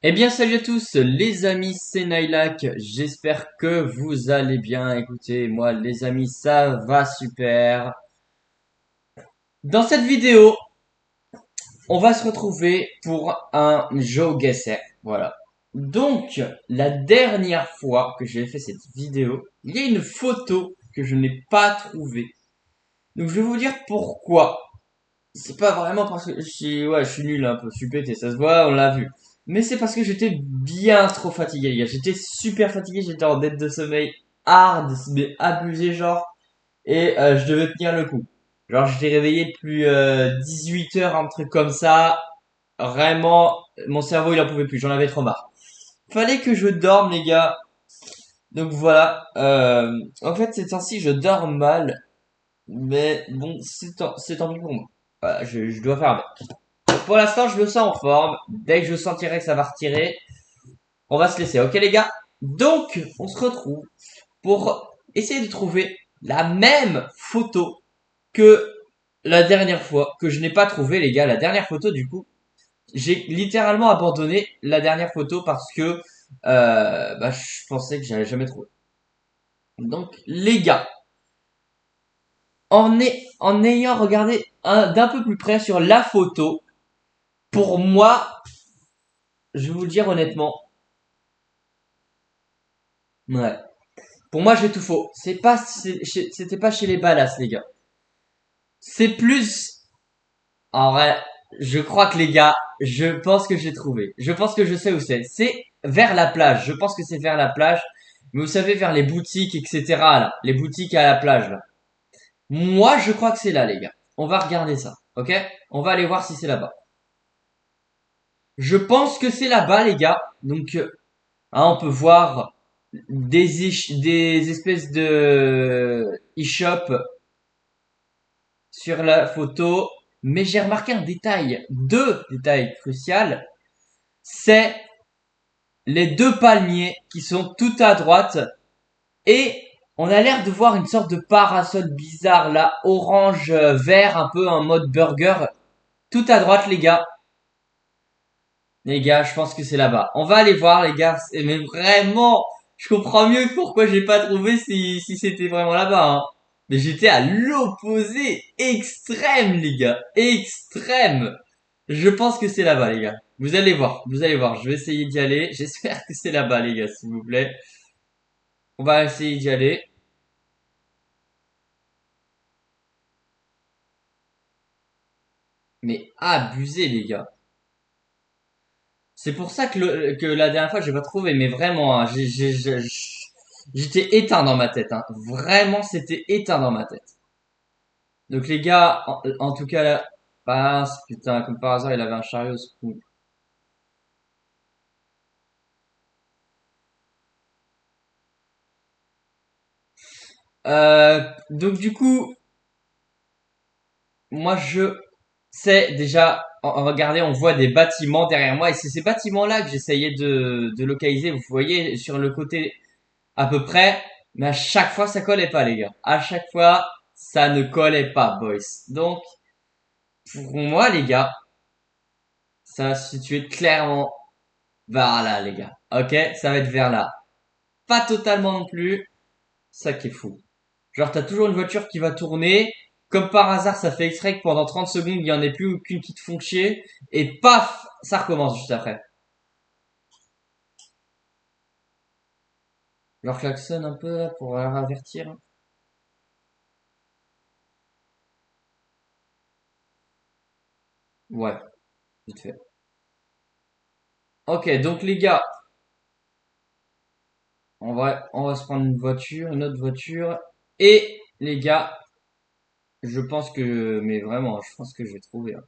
Eh bien, salut à tous, les amis, c'est Nailak. J'espère que vous allez bien. Écoutez, moi, les amis, ça va super. Dans cette vidéo, on va se retrouver pour un GeoGuessr. Voilà. Donc, la dernière fois que j'ai fait cette vidéo, il y a une photo que je n'ai pas trouvée. Donc, je vais vous dire pourquoi. C'est pas vraiment parce que je suis nul un peu, je suis pété, ça se voit, on l'a vu. Mais c'est parce que j'étais bien trop fatigué, les gars. J'étais super fatigué, j'étais en dette de sommeil hard, mais abusé genre. Et je devais tenir le coup. Genre j'étais réveillé depuis 18 heures, un truc comme ça. Vraiment, mon cerveau il en pouvait plus, j'en avais trop marre. Fallait que je dorme les gars. Donc voilà. En fait ces temps-ci je dors mal. Mais bon, c'est tant pis pour moi. Voilà, je dois faire avec. Pour l'instant, je me sens en forme. Dès que je sentirai que ça va retirer, on va se laisser. Ok, les gars? Donc, on se retrouve pour essayer de trouver la même photo que la dernière fois, que je n'ai pas trouvé, les gars. La dernière photo, du coup, j'ai littéralement abandonné la dernière photo parce que je pensais que j'allais jamais trouver. Donc, les gars, en ayant regardé d'un peu plus près sur la photo, pour moi, je vais vous le dire honnêtement, ouais. Pour moi, j'ai tout faux. C'était pas chez les Ballas, les gars. C'est plus, en vrai, je crois que les gars, je pense que j'ai trouvé. Je pense que je sais où c'est. C'est vers la plage. Je pense que c'est vers la plage. Mais vous savez, vers les boutiques, etc. là. Les boutiques à la plage, là. Moi, je crois que c'est là, les gars. On va regarder ça. Ok? On va aller voir si c'est là-bas. Je pense que c'est là-bas, les gars. Donc, on peut voir des espèces de e-shop sur la photo, mais j'ai remarqué un détail, deux détails cruciaux, c'est les deux palmiers qui sont tout à droite et on a l'air de voir une sorte de parasol bizarre là, orange vert, un peu en mode burger, tout à droite les gars. Les gars, je pense que c'est là-bas. On va aller voir les gars, mais vraiment, je comprends mieux pourquoi j'ai pas trouvé si c'était vraiment là-bas. Hein. Mais j'étais à l'opposé extrême les gars, extrême. Je pense que c'est là-bas, les gars. Vous allez voir. Je vais essayer d'y aller. J'espère que c'est là-bas, les gars, s'il vous plaît. On va essayer d'y aller. Mais abusé, les gars. C'est pour ça que la dernière fois, j'ai pas trouvé. Mais vraiment, hein, j'étais éteint dans ma tête. Hein. Vraiment, c'était éteint dans ma tête. Donc, les gars, en tout cas, là, passe. Putain, comme par hasard, il avait un chariot, ce coup. Donc, du coup, moi, je sais déjà, regardez, on voit des bâtiments derrière moi et c'est ces bâtiments-là que j'essayais de localiser. Vous voyez sur le côté à peu près, mais à chaque fois ça collait pas, les gars. À chaque fois, ça ne collait pas, boys. Donc, pour moi, les gars, ça va se situer clairement vers là, les gars. Ok, ça va être vers là. Pas totalement non plus. Ça qui est fou. Genre, t'as toujours une voiture qui va tourner. Comme par hasard, ça fait extrait que pendant 30 secondes, il y en ait plus aucune qui te font chier. Et paf, ça recommence juste après. Genre, klaxonne un peu là pour avertir. Ouais, vite fait. Ok, donc les gars, on va se prendre une voiture, une autre voiture. Et les gars, je pense que, mais vraiment, je pense que je vais trouver. Hein.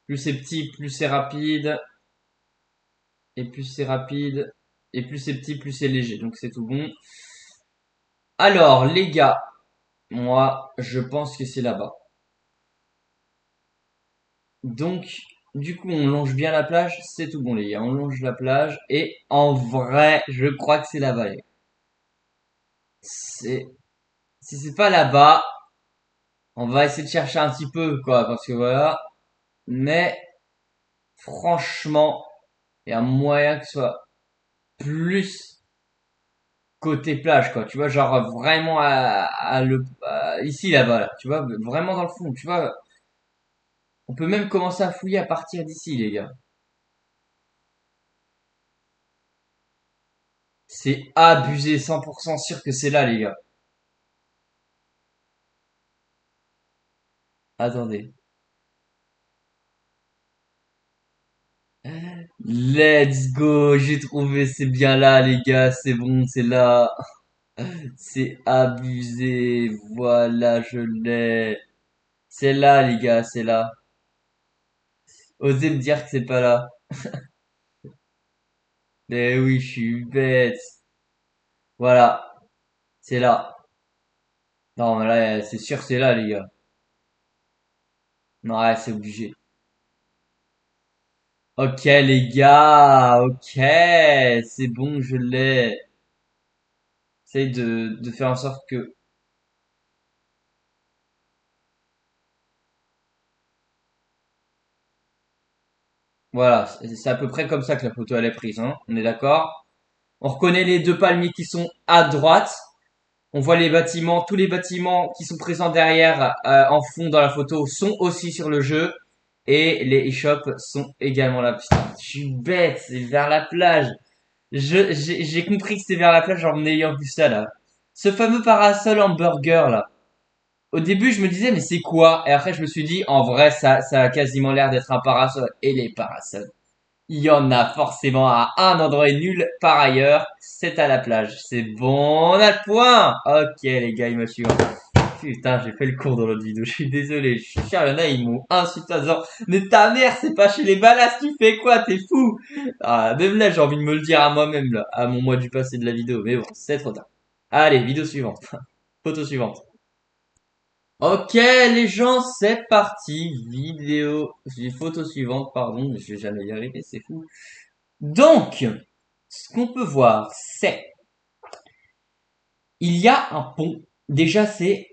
Plus c'est petit, plus c'est rapide. Et plus c'est rapide. Et plus c'est petit, plus c'est léger. Donc c'est tout bon. Alors, les gars, moi, je pense que c'est là-bas. Donc, du coup, on longe bien la plage. C'est tout bon, les gars. On longe la plage. Et en vrai, je crois que c'est là-bas. Les gars. C'est, si c'est pas là-bas, On va essayer de chercher un petit peu, quoi, parce que voilà. Mais franchement, il y a moyen que ce soit plus côté plage, quoi. Tu vois, genre vraiment ici, là-bas, là. Tu vois, vraiment dans le fond. Tu vois, on peut même commencer à fouiller à partir d'ici, les gars. C'est abusé, 100% sûr que c'est là, les gars. Attendez. Let's go, j'ai trouvé, c'est bien là, les gars, c'est bon, c'est là. C'est abusé, voilà, je l'ai. C'est là, les gars, c'est là. Osez me dire que c'est pas là. Mais oui, je suis bête. Voilà, c'est là. Non, mais là, c'est sûr, c'est là, les gars. Non, ouais, c'est obligé. Ok, les gars, ok, c'est bon, je l'ai. Essaye de faire en sorte que, voilà, c'est à peu près comme ça que la photo elle est prise, hein. On est d'accord? On reconnaît les deux palmiers qui sont à droite. On voit les bâtiments, tous les bâtiments qui sont présents derrière en fond dans la photo sont aussi sur le jeu. Et les e-shops sont également là. Putain, je suis bête, c'est vers la plage. J'ai compris que c'était vers la plage en ayant vu ça là. Ce fameux parasol hamburger là. Au début, je me disais, mais c'est quoi? Et après, je me suis dit, en vrai, ça a quasiment l'air d'être un parasol. Et les parasols. Il y en a forcément à un endroit nul par ailleurs, c'est à la plage. C'est bon, on a le point. Ok les gars, il me suit. Putain, j'ai fait le cours dans l'autre vidéo, je suis désolé, je suis cher, il y en a, ils m'ont insulté en disant, mais ta mère, c'est pas chez les balas, tu fais quoi, t'es fou? Ah, même là, j'ai envie de me le dire à moi-même, là, à mon mois du passé de la vidéo, mais bon, c'est trop tard. Allez, vidéo suivante. Photo suivante. Ok, les gens, c'est parti. Photo suivante, pardon, je vais jamais y arriver, c'est fou. Donc, ce qu'on peut voir, c'est il y a un pont. Déjà, c'est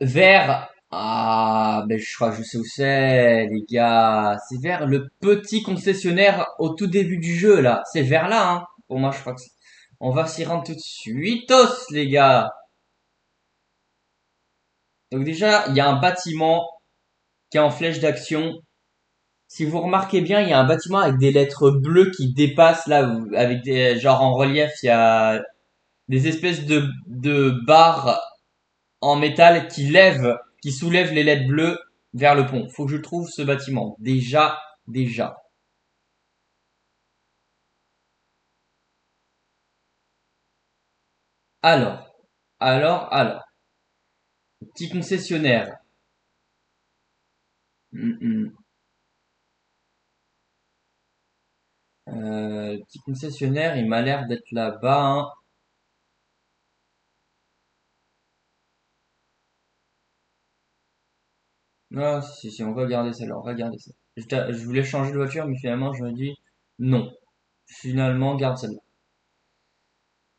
vers ben je crois que je sais où c'est, les gars. C'est vers le petit concessionnaire au tout début du jeu là. C'est vers là, hein. Pour moi, je crois que on va s'y rendre tout de suite, les gars. Donc déjà, il y a un bâtiment qui est en flèche d'action. Si vous remarquez bien, il y a un bâtiment avec des lettres bleues qui dépassent là, avec des genre en relief, il y a des espèces de barres en métal qui soulèvent les lettres bleues vers le pont. Faut que je trouve ce bâtiment. Déjà. Alors, alors. Petit concessionnaire. Hum, hum. Le petit concessionnaire, il m'a l'air d'être là-bas, hein. Non, si, on va garder celle-là, on va garder ça. Je voulais changer de voiture, mais finalement, je me dis, non. Finalement, garde celle-là.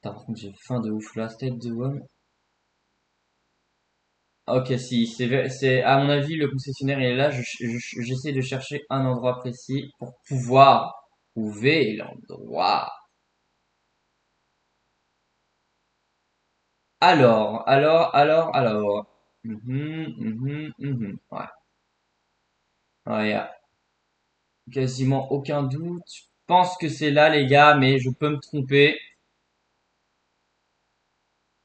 Putain, par contre, j'ai faim de ouf, là, tête de homme. Ok, si, à mon avis, le concessionnaire il est là. J'essaie de chercher un endroit précis pour pouvoir trouver l'endroit. Alors. Ouais, ouais, y a quasiment aucun doute. Je pense que c'est là, les gars, mais je peux me tromper.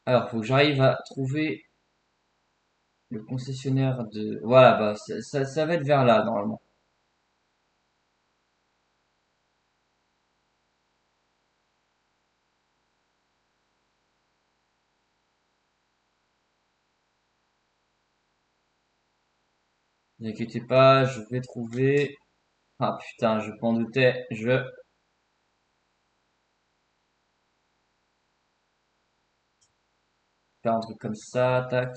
Alors, faut que j'arrive à trouver le concessionnaire de. Voilà, bah, ça va être vers là, normalement. Ne vous inquiétez pas, je vais trouver. Ah putain, je m'en doutais. Je faire un truc comme ça, tac.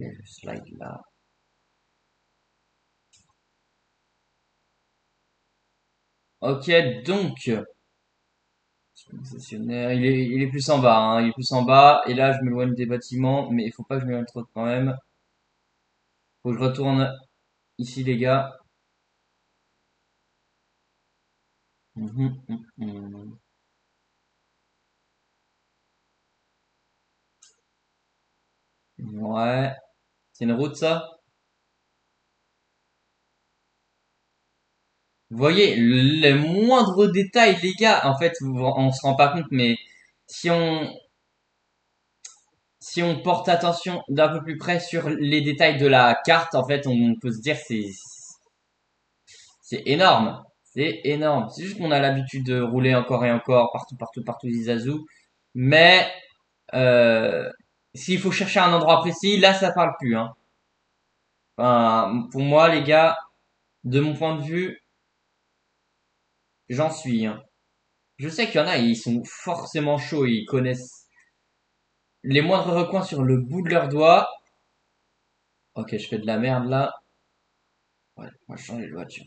Et le slide là. Ok, donc, Concessionnaire, il est plus en bas, hein, il est plus en bas. Et là, je m'éloigne des bâtiments, mais il faut pas que je m'éloigne trop quand même. Faut que je retourne ici, les gars. Mhm, mhm. Ouais, c'est une route ça. Vous voyez, les moindres détails, les gars, en fait, on se rend pas compte, mais si on, si on porte attention d'un peu plus près sur les détails de la carte, en fait, on peut se dire c'est énorme. C'est énorme. C'est juste qu'on a l'habitude de rouler encore et encore partout, partout, partout Zazu. Mais s'il faut chercher un endroit précis, là, ça parle plus, hein. Enfin, pour moi, les gars, de mon point de vue, j'en suis, hein. Je sais qu'il y en a, ils sont forcément chauds, ils connaissent les moindres recoins sur le bout de leurs doigts. Ok, je fais de la merde là. Ouais, on va changer de voiture.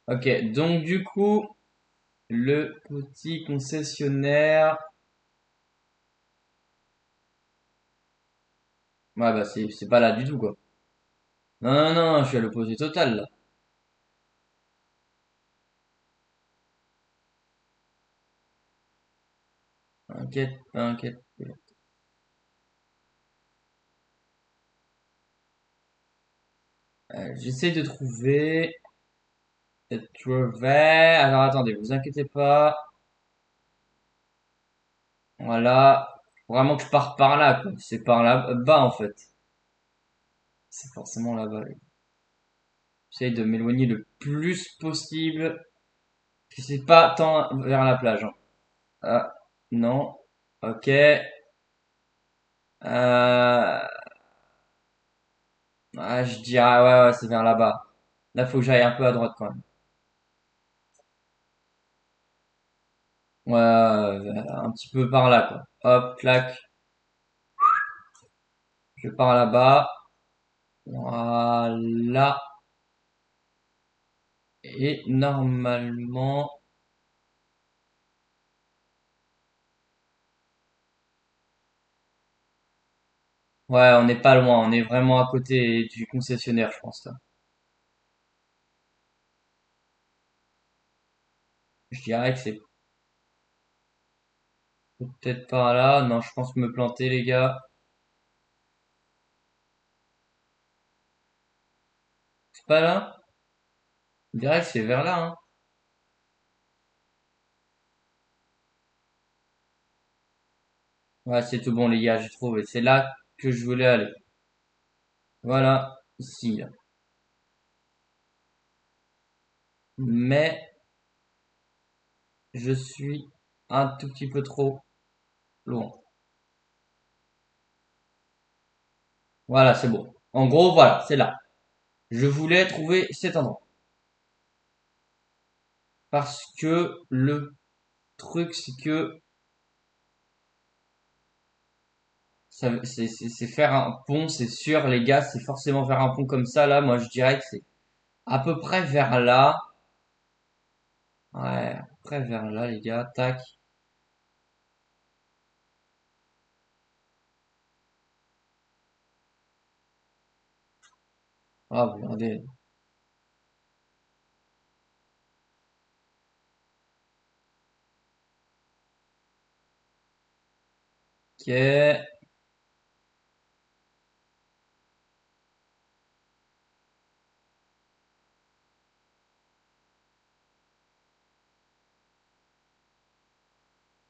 Ok, donc du coup, le petit concessionnaire. Ouais, bah c'est pas là du tout quoi. Non, non, non, je suis à l'opposé total là. T'inquiète, t'inquiète. J'essaie de trouver cette vert. Alors attendez, vous inquiétez pas. Voilà. Faut vraiment que je parte par là, quoi. C'est par là-bas en fait. C'est forcément là-bas. J'essaie de m'éloigner le plus possible. Que c'est pas tant vers la plage, hein. Ah, non. Ok. Je dirais, ouais, ouais, c'est vers là-bas. Là, faut que j'aille un peu à droite quand même. Ouais, un petit peu par là, quoi. Hop, clac. Je pars là-bas. Voilà. Et normalement, ouais, on n'est pas loin. On est vraiment à côté du concessionnaire, je pense, là. Je dirais que c'est peut-être par là. Non, je pense me planter, les gars. C'est pas là? Je dirais que c'est vers là, hein. Ouais, c'est tout bon, les gars, j'ai trouvé. C'est là que je voulais aller. Voilà, ici, là. Mais je suis un tout petit peu trop loin. Voilà, c'est bon. En gros, voilà, c'est là. Je voulais trouver cet endroit. Parce que le truc, c'est que c'est faire un pont, c'est sûr, les gars, c'est forcément faire un pont comme ça, là. Moi, je dirais que c'est à peu près vers là. Ouais, à peu près vers là, les gars. Tac. Ah, regardez. Ok.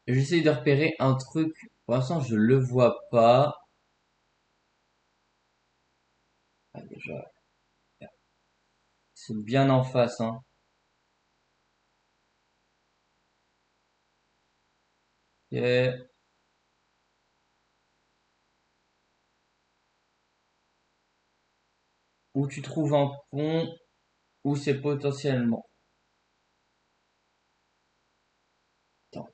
J'essaye de repérer un truc. Pour l'instant, je le vois pas. Ah, déjà, c'est bien en face, hein. Ok. où tu trouves un pont, où c'est potentiellement. Attends.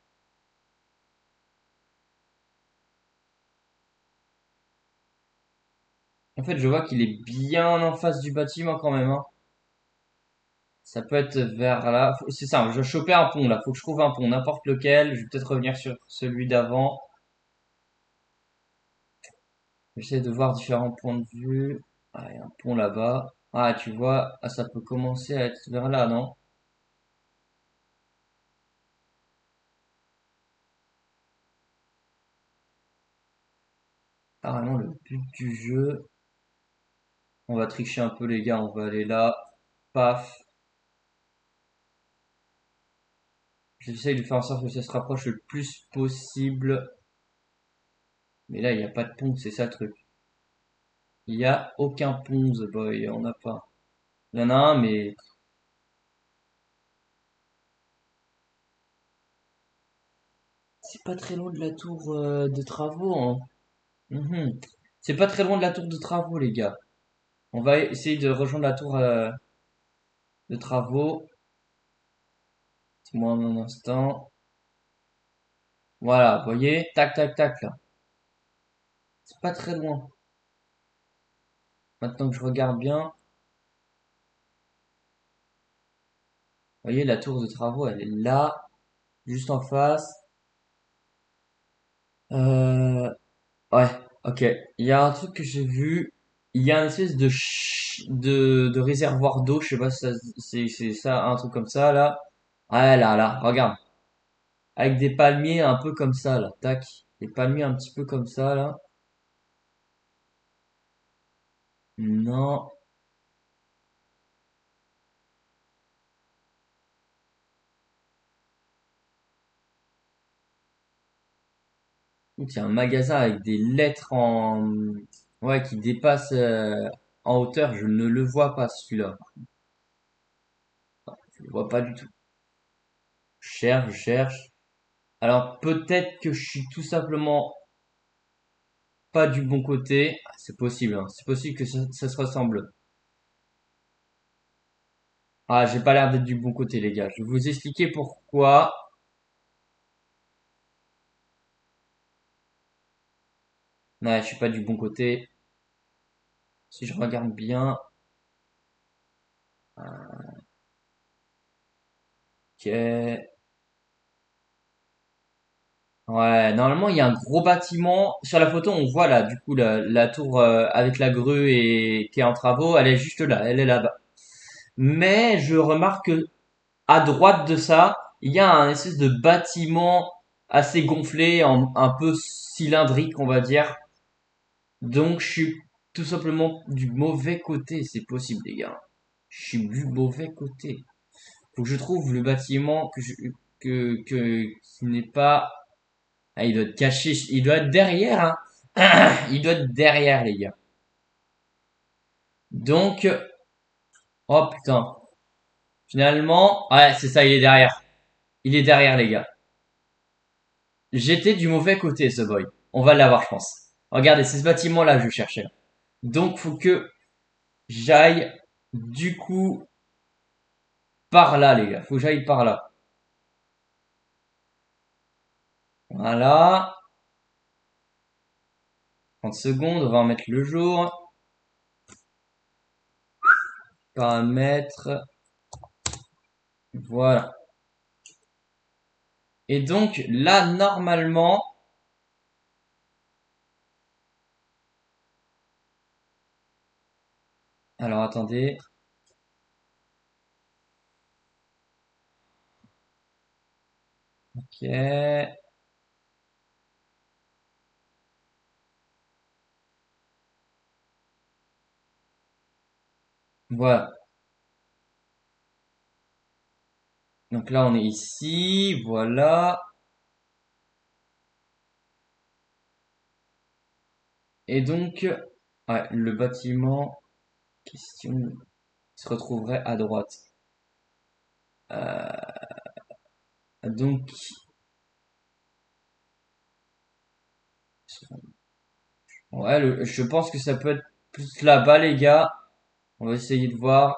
En fait, je vois qu'il est bien en face du bâtiment quand même, hein. Ça peut être vers là. C'est ça, je vais choper un pont là. Faut que je trouve un pont, n'importe lequel. Je vais peut-être revenir sur celui d'avant. J'essaie de voir différents points de vue. Ah, il y a un pont là-bas. Ah, tu vois, ah, ça peut commencer à être vers là, non? Carrément, le but du jeu. On va tricher un peu, les gars. On va aller là. Paf. J'essaie de faire en sorte que ça se rapproche le plus possible. Mais là, il n'y a pas de pont, c'est ça le truc. Il n'y a aucun pont, The Boy. On n'a pas. Il y en a un, mais c'est pas très loin de la tour de travaux, hein. Mhm. C'est pas très loin de la tour de travaux, les gars. On va essayer de rejoindre la tour de travaux. Moi un instant. Voilà, vous voyez? Tac, tac, tac, là. C'est pas très loin. Maintenant que je regarde bien, vous voyez, la tour de travaux, elle est là, juste en face. Euh, ouais, ok. Il y a un truc que j'ai vu. Il y a une espèce de réservoir d'eau. Je sais pas si c'est ça, un truc comme ça, là. Ouais, là, là, regarde. Avec des palmiers un peu comme ça, là. Tac. Des palmiers un petit peu comme ça, là. Non. Il y a un magasin avec des lettres en, ouais, qui dépassent en hauteur. Je ne le vois pas, celui-là. Je le vois pas du tout. Je cherche, je cherche. Alors, peut-être que je suis tout simplement pas du bon côté. Ah, c'est possible, hein. C'est possible que ça se ressemble. Ah, j'ai pas l'air d'être du bon côté, les gars. Je vais vous expliquer pourquoi. Ouais, je suis pas du bon côté. Si je regarde bien. Ok. Ouais, normalement, il y a un gros bâtiment. Sur la photo, on voit là, du coup, la tour avec la grue et qui est en travaux. Elle est juste là, elle est là-bas. Mais je remarque que à droite de ça, il y a un espèce de bâtiment assez gonflé, un peu cylindrique, on va dire. Donc, je suis tout simplement du mauvais côté. C'est possible, les gars. Je suis du mauvais côté. Faut que je trouve le bâtiment qui n'est pas. Ah, il doit être caché. Il doit être derrière, hein. Il doit être derrière, les gars. Donc, oh putain. Finalement, ouais, c'est ça, il est derrière. Il est derrière, les gars. J'étais du mauvais côté, ce boy. On va l'avoir, je pense. Regardez, c'est ce bâtiment-là que je cherchais. Donc, faut que j'aille, du coup, par là, les gars. Faut que j'aille par là. Voilà. 30 secondes, on va en mettre le jour. Paramètres. Voilà. Et donc, là, normalement, alors attendez. Ok. Voilà. Donc là, on est ici. Voilà. Et donc, ouais, le bâtiment, question, se retrouverait à droite. Euh, donc, ouais, je pense que ça peut être plus là-bas, les gars. On va essayer de voir.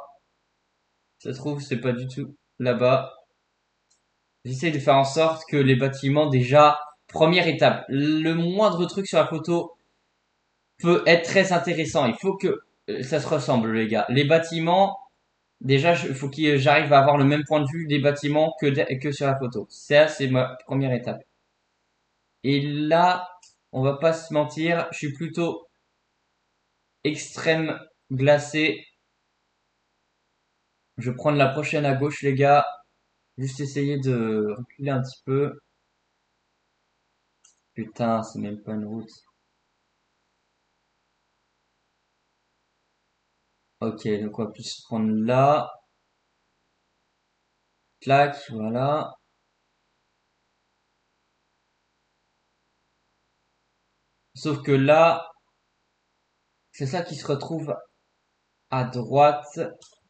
Ça se trouve, c'est pas du tout là-bas. J'essaye de faire en sorte que les bâtiments, déjà, première étape, le moindre truc sur la photo peut être très intéressant. Il faut que ça se ressemble, les gars. Les bâtiments, déjà, il faut que j'arrive à avoir le même point de vue des bâtiments que sur la photo. Ça, c'est ma première étape. Et là, on va pas se mentir, je suis plutôt extrême glacé. Je vais prendre la prochaine à gauche, les gars. Juste essayer de reculer un petit peu. Putain, c'est même pas une route. Ok, donc on va plus se prendre là. Clac, voilà. Sauf que là, c'est ça qui se retrouve à droite.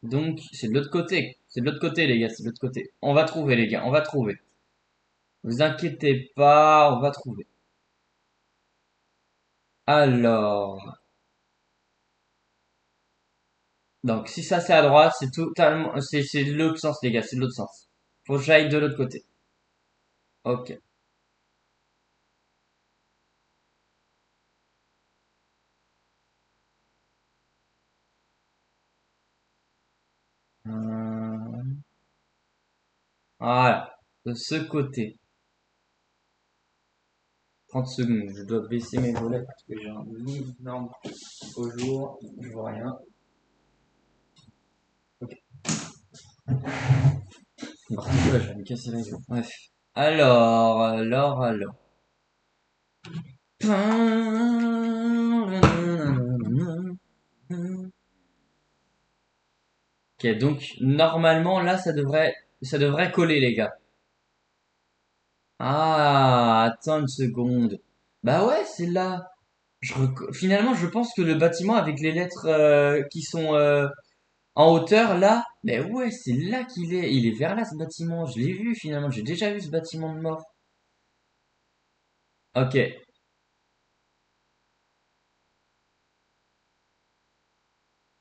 Donc, c'est de l'autre côté. C'est de l'autre côté, les gars, c'est de l'autre côté. On va trouver, les gars, on va trouver. Vous inquiétez pas, on va trouver. Alors, donc si ça c'est à droite, c'est totalement, c'est de l'autre sens, les gars, c'est de l'autre sens. Faut que j'aille de l'autre côté. Ok. Euh, Voilà, de ce côté. 30 secondes, je dois baisser mes volets parce que j'ai un énorme au jour, je vois rien. Ok. N'importe quoi, je vais me casser la gueule. Bref. Alors. Ok, donc normalement là ça devrait coller les gars. Ah, attends une seconde. Bah ouais, c'est là. Finalement, je pense que le bâtiment avec les lettres qui sont en hauteur là, mais ouais, c'est là qu'il est. Il est vers là ce bâtiment. Je l'ai vu finalement. J'ai déjà vu ce bâtiment de mort. Ok.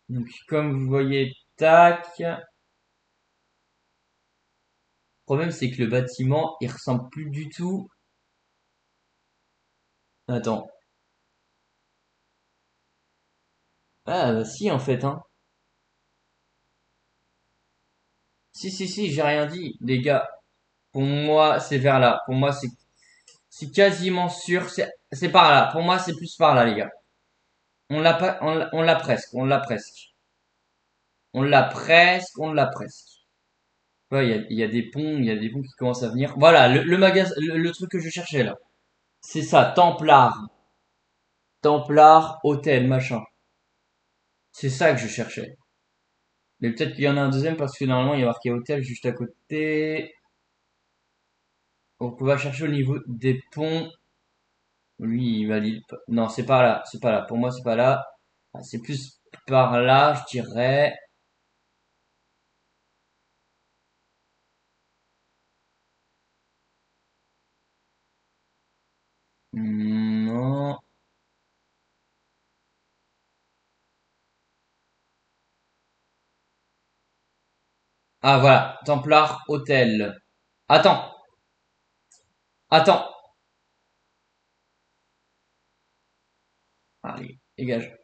Donc comme vous voyez, tac. Le problème c'est que le bâtiment, il ressemble plus du tout. Attends. Ah bah si en fait hein. Si, j'ai rien dit, les gars. Pour moi, c'est vers là. Pour moi, c'est quasiment sûr. C'est par là. Pour moi, c'est plus par là, les gars. On l'a pas, on l'a presque. On l'a presque. On l'a presque. On l'a presque. Ouais, il y a des ponts. Il y a des ponts qui commencent à venir. Voilà, le magasin, le truc que je cherchais là. C'est ça, Templar. Templar, hôtel, machin. C'est ça que je cherchais. Mais peut-être qu'il y en a un deuxième parce que normalement, il y a marqué hôtel juste à côté. Donc, on va chercher au niveau des ponts. Lui, il valide pas. Non, c'est pas là. C'est pas là. Pour moi, c'est pas là. Ah, c'est plus par là, je dirais. Non. Ah, voilà. Templar Hôtel. Attends. Attends. Allez, dégage.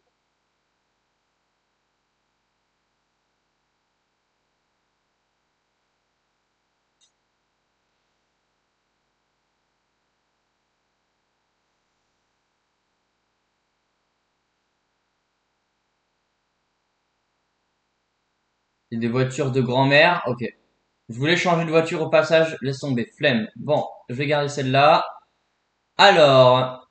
C'est des voitures de grand-mère. Ok. Je voulais changer de voiture au passage. Laisse tomber. Flemme. Bon, je vais garder celle-là. Alors,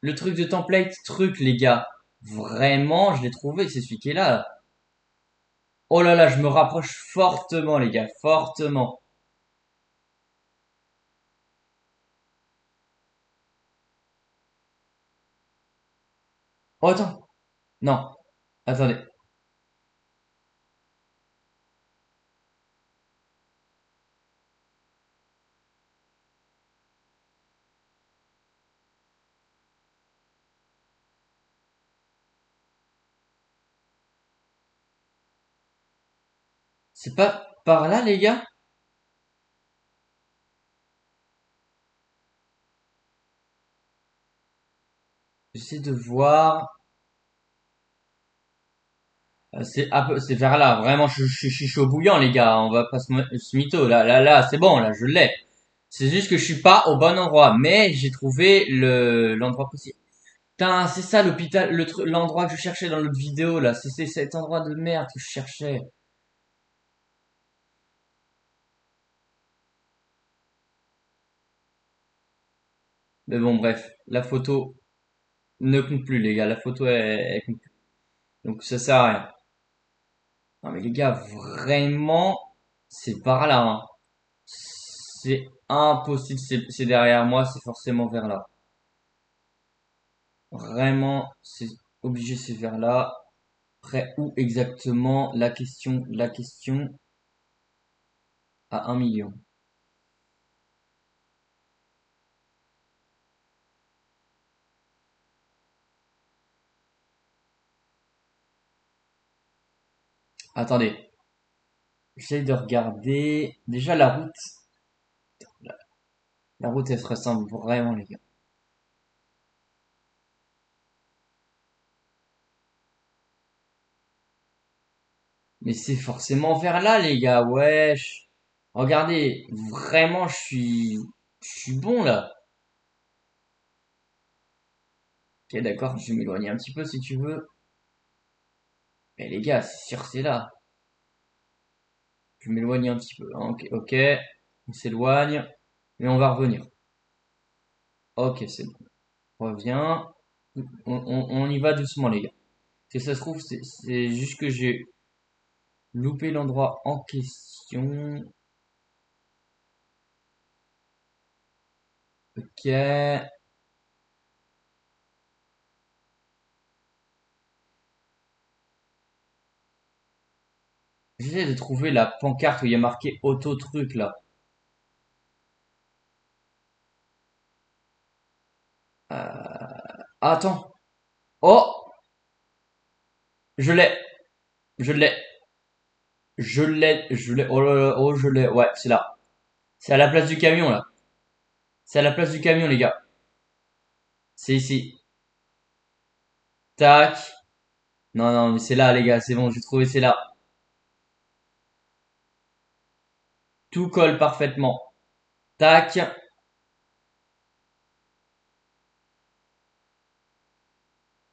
le truc de template, truc, les gars. Vraiment, je l'ai trouvé. C'est celui qui est là. Oh là là, je me rapproche fortement, les gars. Fortement. Oh, attends. Non. Attendez. C'est pas par là, les gars? J'essaie de voir. C'est vers là. Vraiment, je suis chaud bouillant, les gars. On va pas se mytho. Là, c'est bon. Là, je l'ai. C'est juste que je suis pas au bon endroit. Mais j'ai trouvé l'endroit possible. Putain, c'est ça l'hôpital, l'endroit que je cherchais dans l'autre vidéo, là. C'est cet endroit de merde que je cherchais. Mais bon, bref. La photo ne compte plus, les gars. La photo, elle compte plus. Donc, ça sert à rien. Non, mais les gars, vraiment, c'est par là, hein. C'est impossible, c'est derrière moi, c'est forcément vers là. Vraiment, c'est obligé, c'est vers là. Après, où exactement? La question à 1 million. Attendez, j'essaie de regarder. Déjà, la route, elle se ressemble vraiment, les gars. Mais c'est forcément vers là, les gars, wesh. Regardez, vraiment, je suis bon, là. Ok, d'accord, je vais m'éloigner un petit peu, si tu veux. Mais les gars, c'est sûr, c'est là. Je vais m'éloigner un petit peu, hein. Ok, ok. On s'éloigne. Mais on va revenir. Ok, c'est bon. On revient. On y va doucement, les gars. Si ça se trouve, c'est juste que j'ai loupé l'endroit en question. Ok. J'essaie de trouver la pancarte où il y a marqué auto truc là. Attends. Oh, je l'ai. Je l'ai. Je l'ai. Je l'ai. Oh là là. Oh, je l'ai. Ouais, c'est là. C'est à la place du camion là. C'est à la place du camion, les gars. C'est ici. Tac. Non, non, mais c'est là, les gars. C'est bon, j'ai trouvé, c'est là. Tout colle parfaitement. Tac.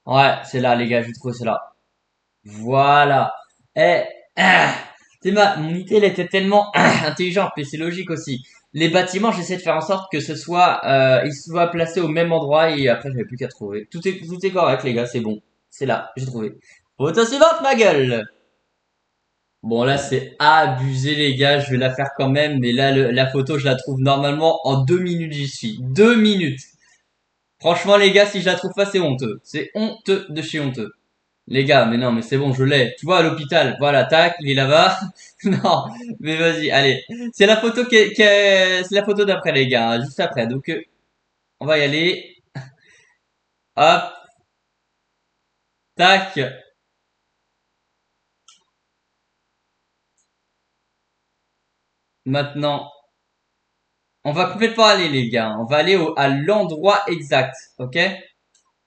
Ouais, c'est là, les gars. J'ai trouvé, c'est là. Voilà. Eh, ah, mon idée, elle était tellement intelligente, mais c'est logique aussi. Les bâtiments, j'essaie de faire en sorte que ce soit, ils soient placés au même endroit et après, j'avais plus qu'à trouver. Tout est correct, les gars, c'est bon. C'est là, j'ai trouvé. Photo suivante, ma gueule! Bon, là, c'est abusé, les gars, je vais la faire quand même, mais là, la photo, je la trouve normalement en 2 minutes, j'y suis. 2 minutes! Franchement, les gars, si je la trouve pas, c'est honteux. C'est honteux de chez honteux. Les gars, mais non, mais c'est bon, je l'ai. Tu vois, à l'hôpital, voilà, tac, il est là-bas. Non, mais vas-y, allez. C'est la photo c'est la photo d'après, les gars, hein, juste après. Donc, on va y aller. Hop, tac. Maintenant, on va complètement aller, les gars. On va aller à l'endroit exact, ok?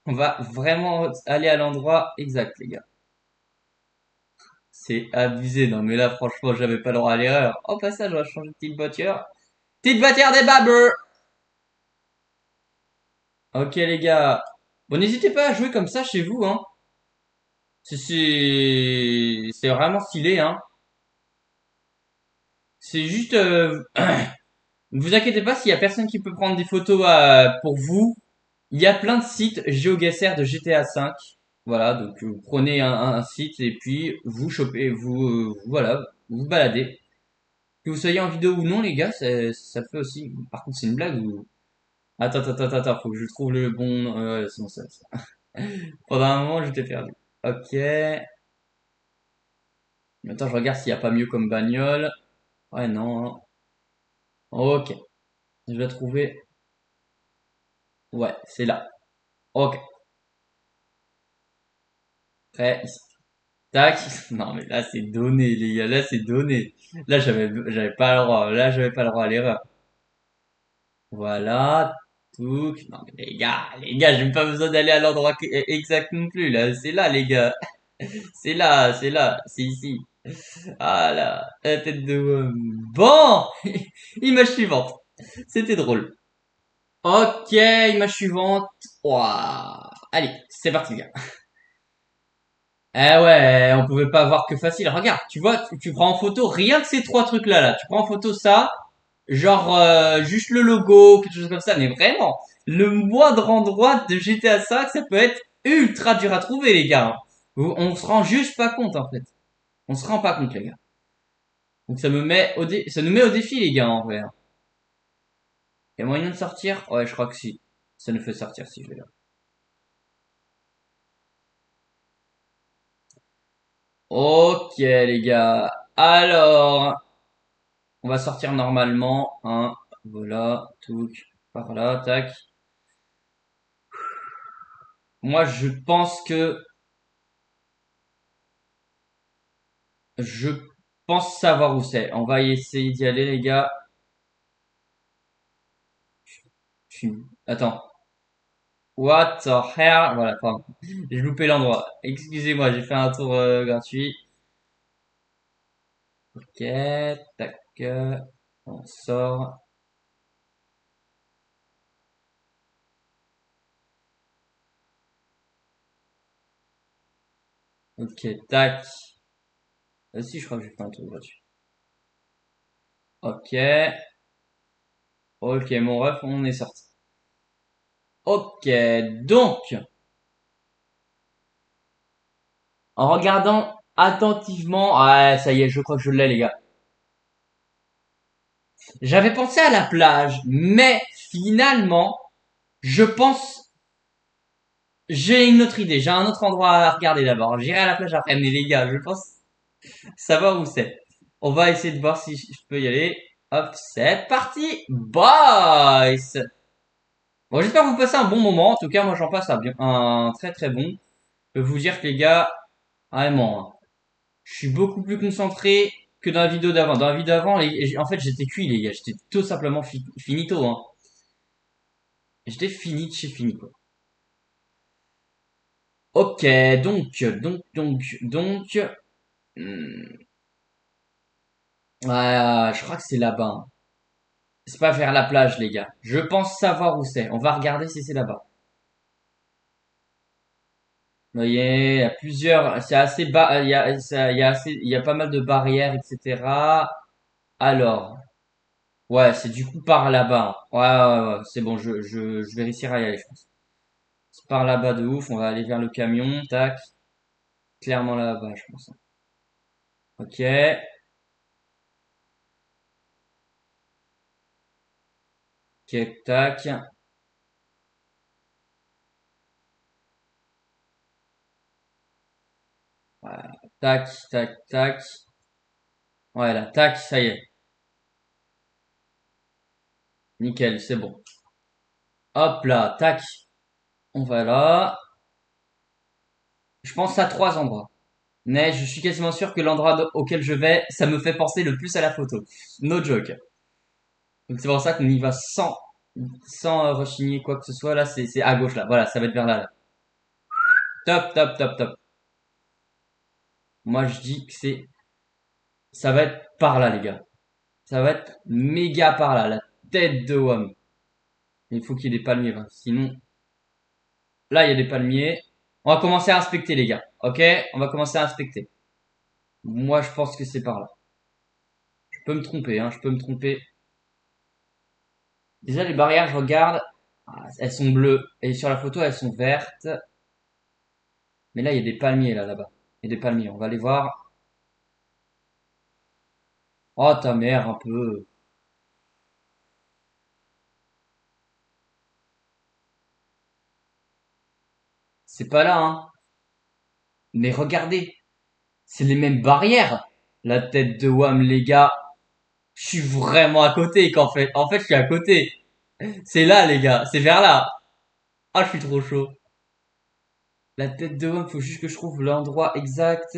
On va vraiment aller à l'endroit exact, les gars. C'est abusé, non, mais là, franchement, j'avais pas le droit à l'erreur. Au passage, on va changer de petite voiture. Petite voiture des babeux! Ok, les gars. Bon, n'hésitez pas à jouer comme ça chez vous, hein. C'est vraiment stylé, hein. C'est juste, ne vous inquiétez pas s'il y a personne qui peut prendre des photos pour vous. Il y a plein de sites GeoGuessr de GTA 5. Voilà, donc vous prenez un site et puis vous chopez, voilà, vous vous baladez. Que vous soyez en vidéo ou non, les gars, ça le fait aussi. Par contre, c'est une blague ou... Attends, faut que je trouve le bon... sinon ça. Pendant un moment, j'étais perdu. Ok. Attends, je regarde s'il n'y a pas mieux comme bagnole. Ouais, non, hein. Ok. Je vais trouver. Ouais, c'est là. Ok. Prêt. Ici. Tac. Non, mais là, c'est donné, les gars. Là, c'est donné. Là, j'avais pas le droit. Là, j'avais pas le droit à l'erreur. Voilà. Touc. Non, mais les gars, j'ai même pas besoin d'aller à l'endroit exact non plus, là. C'est là, les gars. C'est là. C'est ici. Ah là. La tête de Bon! Image suivante. C'était drôle. Ok, image suivante. Ouah. Allez, c'est parti, les gars. Eh ouais, on pouvait pas voir que facile. Regarde, tu vois, tu prends en photo rien que ces trois trucs-là, là. Tu prends en photo ça, genre juste le logo, quelque chose comme ça. Mais vraiment, le moindre endroit de GTA 5, ça peut être ultra dur à trouver, les gars. On se rend juste pas compte, en fait. On se rend pas compte, les gars. Donc ça nous met au défi, les gars, en vrai. Y a moyen de sortir? Ouais, je crois que si. Ça nous fait sortir, si je vais là. Ok, les gars. Alors, on va sortir normalement, hein. Voilà, tout, par là, tac. Moi, je pense savoir où c'est. On va essayer d'y aller, les gars. Attends. What the hell? Voilà, pardon. J'ai loupé l'endroit. Excusez-moi, j'ai fait un tour gratuit. Ok, tac. On sort. Ok, tac. Si, je crois que j'ai fait un tour gratuit. Ok. Ok, mon ref, on est sorti. Ok, donc, en regardant attentivement, ah, ça y est, je crois que je l'ai, les gars. J'avais pensé à la plage, mais finalement, je pense, j'ai une autre idée, j'ai un autre endroit à regarder d'abord. J'irai à la plage après, mais les gars, je pense savoir où c'est. On va essayer de voir si je peux y aller. Hop, c'est parti, boys! Bon, j'espère que vous passez un bon moment. En tout cas, moi, j'en passe un très très bon. Je peux vous dire que les gars, vraiment, hein, je suis beaucoup plus concentré que dans la vidéo d'avant. Dans la vidéo d'avant, en fait, j'étais cuit, les gars. J'étais tout simplement finito, hein. J'étais fini de chez fini, quoi. Ok, donc. Hmm, je crois que c'est là-bas, hein. C'est pas vers la plage, les gars. Je pense savoir où c'est. On va regarder si c'est là-bas. Vous voyez, il y a plusieurs, c'est assez bas, il y a pas mal de barrières, etc. Alors, ouais, c'est du coup par là-bas, hein. Ouais, c'est bon, je vais réussir à y aller, je pense. C'est par là-bas de ouf, on va aller vers le camion, tac. Clairement là-bas, je pense. Ok, ok, tac. Voilà, tac, tac, tac. Ouais, là, tac, ça y est. Nickel, c'est bon. Hop là, tac. On va là. Je pense à trois endroits. Mais je suis quasiment sûr que auquel je vais, ça me fait penser le plus à la photo. No joke. Donc c'est pour ça qu'on y va sans rechigner quoi que ce soit. Là, c'est à gauche là. Voilà, ça va être vers là, là. Top, top, top, top. Moi, je dis que ça va être par là, les gars. Ça va être méga par là, la tête de WAM. Il faut qu'il y ait des palmiers, hein. Sinon, là, il y a des palmiers. On va commencer à inspecter, les gars. Ok? On va commencer à inspecter. Moi, je pense que c'est par là. Je peux me tromper, hein. Je peux me tromper. Déjà, les barrières, je regarde. Ah, elles sont bleues. Et sur la photo, elles sont vertes. Mais là, il y a des palmiers, là-bas. Il y a des palmiers. On va aller voir. Oh, ta mère, un peu. C'est pas là, hein. Mais regardez. C'est les mêmes barrières. La tête de Wham, les gars. Je suis vraiment à côté, qu'en fait. En fait, je suis à côté. C'est là, les gars. C'est vers là. Ah, je suis trop chaud. La tête de Wham, faut juste que je trouve l'endroit exact.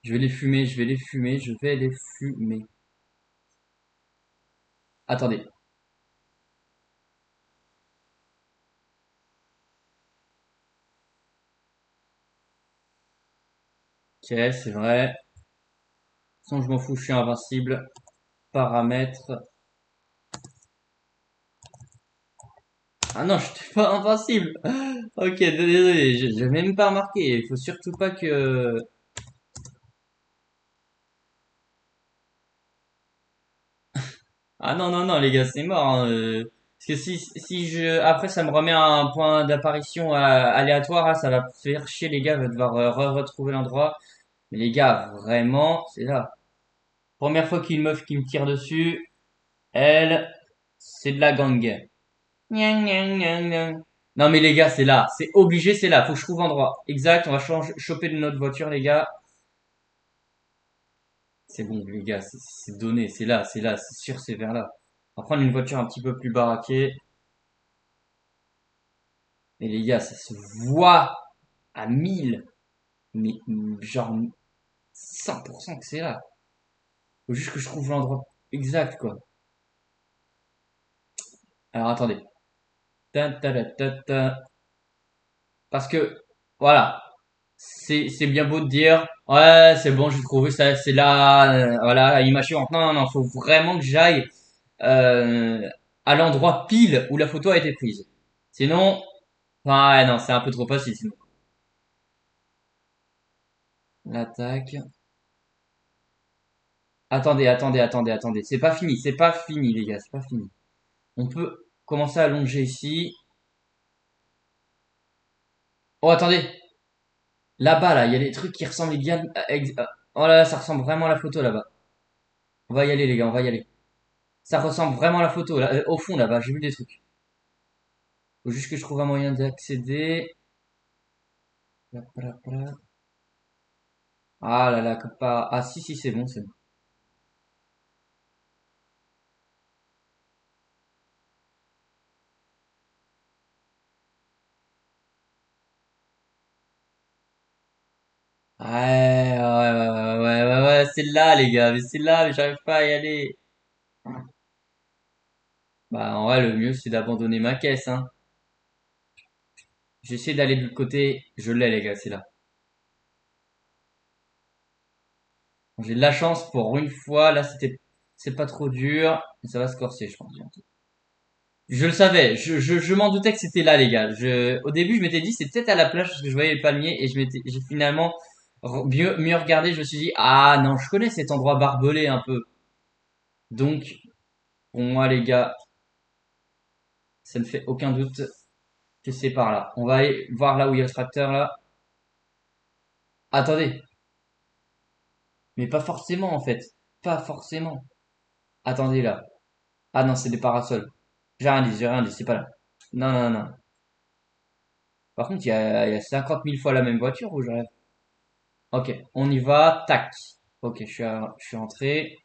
Je vais les fumer, je vais les fumer, je vais les fumer. Attendez. Ok, c'est vrai. De toute façon, je m'en fous, je suis invincible. Paramètres. Ah non, je suis pas invincible. Ok, désolé, j'ai même pas remarqué. Il faut surtout pas que... Ah non, non, non, les gars, c'est mort, hein. Parce que si je... Après, ça me remet à un point d'apparition aléatoire, là, ça va faire chier, les gars, je vais devoir retrouver l'endroit. Mais les gars, vraiment, c'est là. Première fois qu'une meuf qui me tire dessus, elle, c'est de la gang. Gnang, gnang, gnang, gnang. Non mais les gars, c'est là. C'est obligé, c'est là. Faut que je trouve endroit. Exact, on va choper de notre voiture, les gars. C'est bon, les gars, c'est donné. C'est là, c'est sûr, c'est vers là. On va prendre une voiture un petit peu plus baraquée. Et les gars, ça se voit à 1000. Mais genre 100% que c'est là. Faut juste que je trouve l'endroit exact, quoi. Alors attendez. Ta, ta, ta, ta, ta. Parce que, voilà. C'est bien beau de dire, ouais, c'est bon, j'ai trouvé ça, c'est là, voilà, image suivante. Non, non, non, faut vraiment que j'aille euh, à l'endroit pile où la photo a été prise. Sinon, ouais, non, c'est un peu trop facile. Sinon, l'attaque. Attendez, attendez, attendez, attendez. C'est pas fini, les gars, c'est pas fini. On peut commencer à longer ici. Oh, attendez, là-bas, là, il y a des trucs qui ressemblent bien. Oh là là, ça ressemble vraiment à la photo là-bas. On va y aller, les gars, on va y aller. Ça ressemble vraiment à la photo, là, au fond là-bas, j'ai vu des trucs. Faut juste que je trouve un moyen d'accéder. Ah là là, pas. Ah si, si, c'est bon, c'est bon. Ouais, ouais, ouais, ouais, ouais, ouais, c'est là, les gars, mais c'est là, mais j'arrive pas à y aller. Bah, en vrai, le mieux, c'est d'abandonner ma caisse, hein. J'essaie d'aller de l'autre côté, je l'ai, les gars, c'est là. J'ai de la chance pour une fois, là, c'est pas trop dur, mais ça va se corser, je pense, bientôt. Je le savais, je m'en doutais que c'était là, les gars. Au début, je m'étais dit, c'est peut-être à la plage parce que je voyais les palmiers et j'ai finalement mieux regardé. Je me suis dit, ah non, je connais cet endroit barbelé un peu. Donc, pour moi, les gars, ça ne fait aucun doute que c'est par là. On va aller voir là où il y a le tracteur, là. Attendez, mais pas forcément, en fait. Pas forcément. Attendez, là. Ah non, c'est des parasols. J'ai rien dit, c'est pas là. Non, non, non. Par contre, il y a 50 000 fois la même voiture ou je rêve? Ok, on y va, tac. Ok, je suis entré.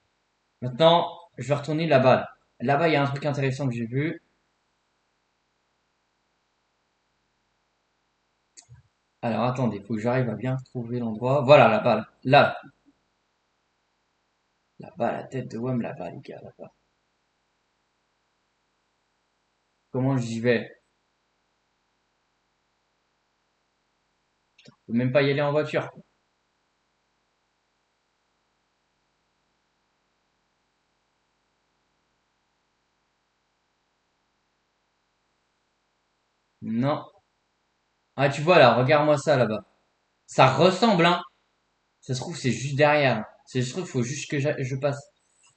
Maintenant, je vais retourner là-bas. Là-bas, il y a un truc intéressant que j'ai vu. Alors, attendez, faut que j'arrive à bien trouver l'endroit. Voilà, là-bas, là, là-bas, la tête de Wam, là-bas, les gars, là-bas. Comment j'y vais? Je peux même pas y aller en voiture. Non. Ah, tu vois là, regarde-moi ça là-bas. Ça ressemble, hein. Ça se trouve, c'est juste derrière. C'est je trouve, faut juste que je passe.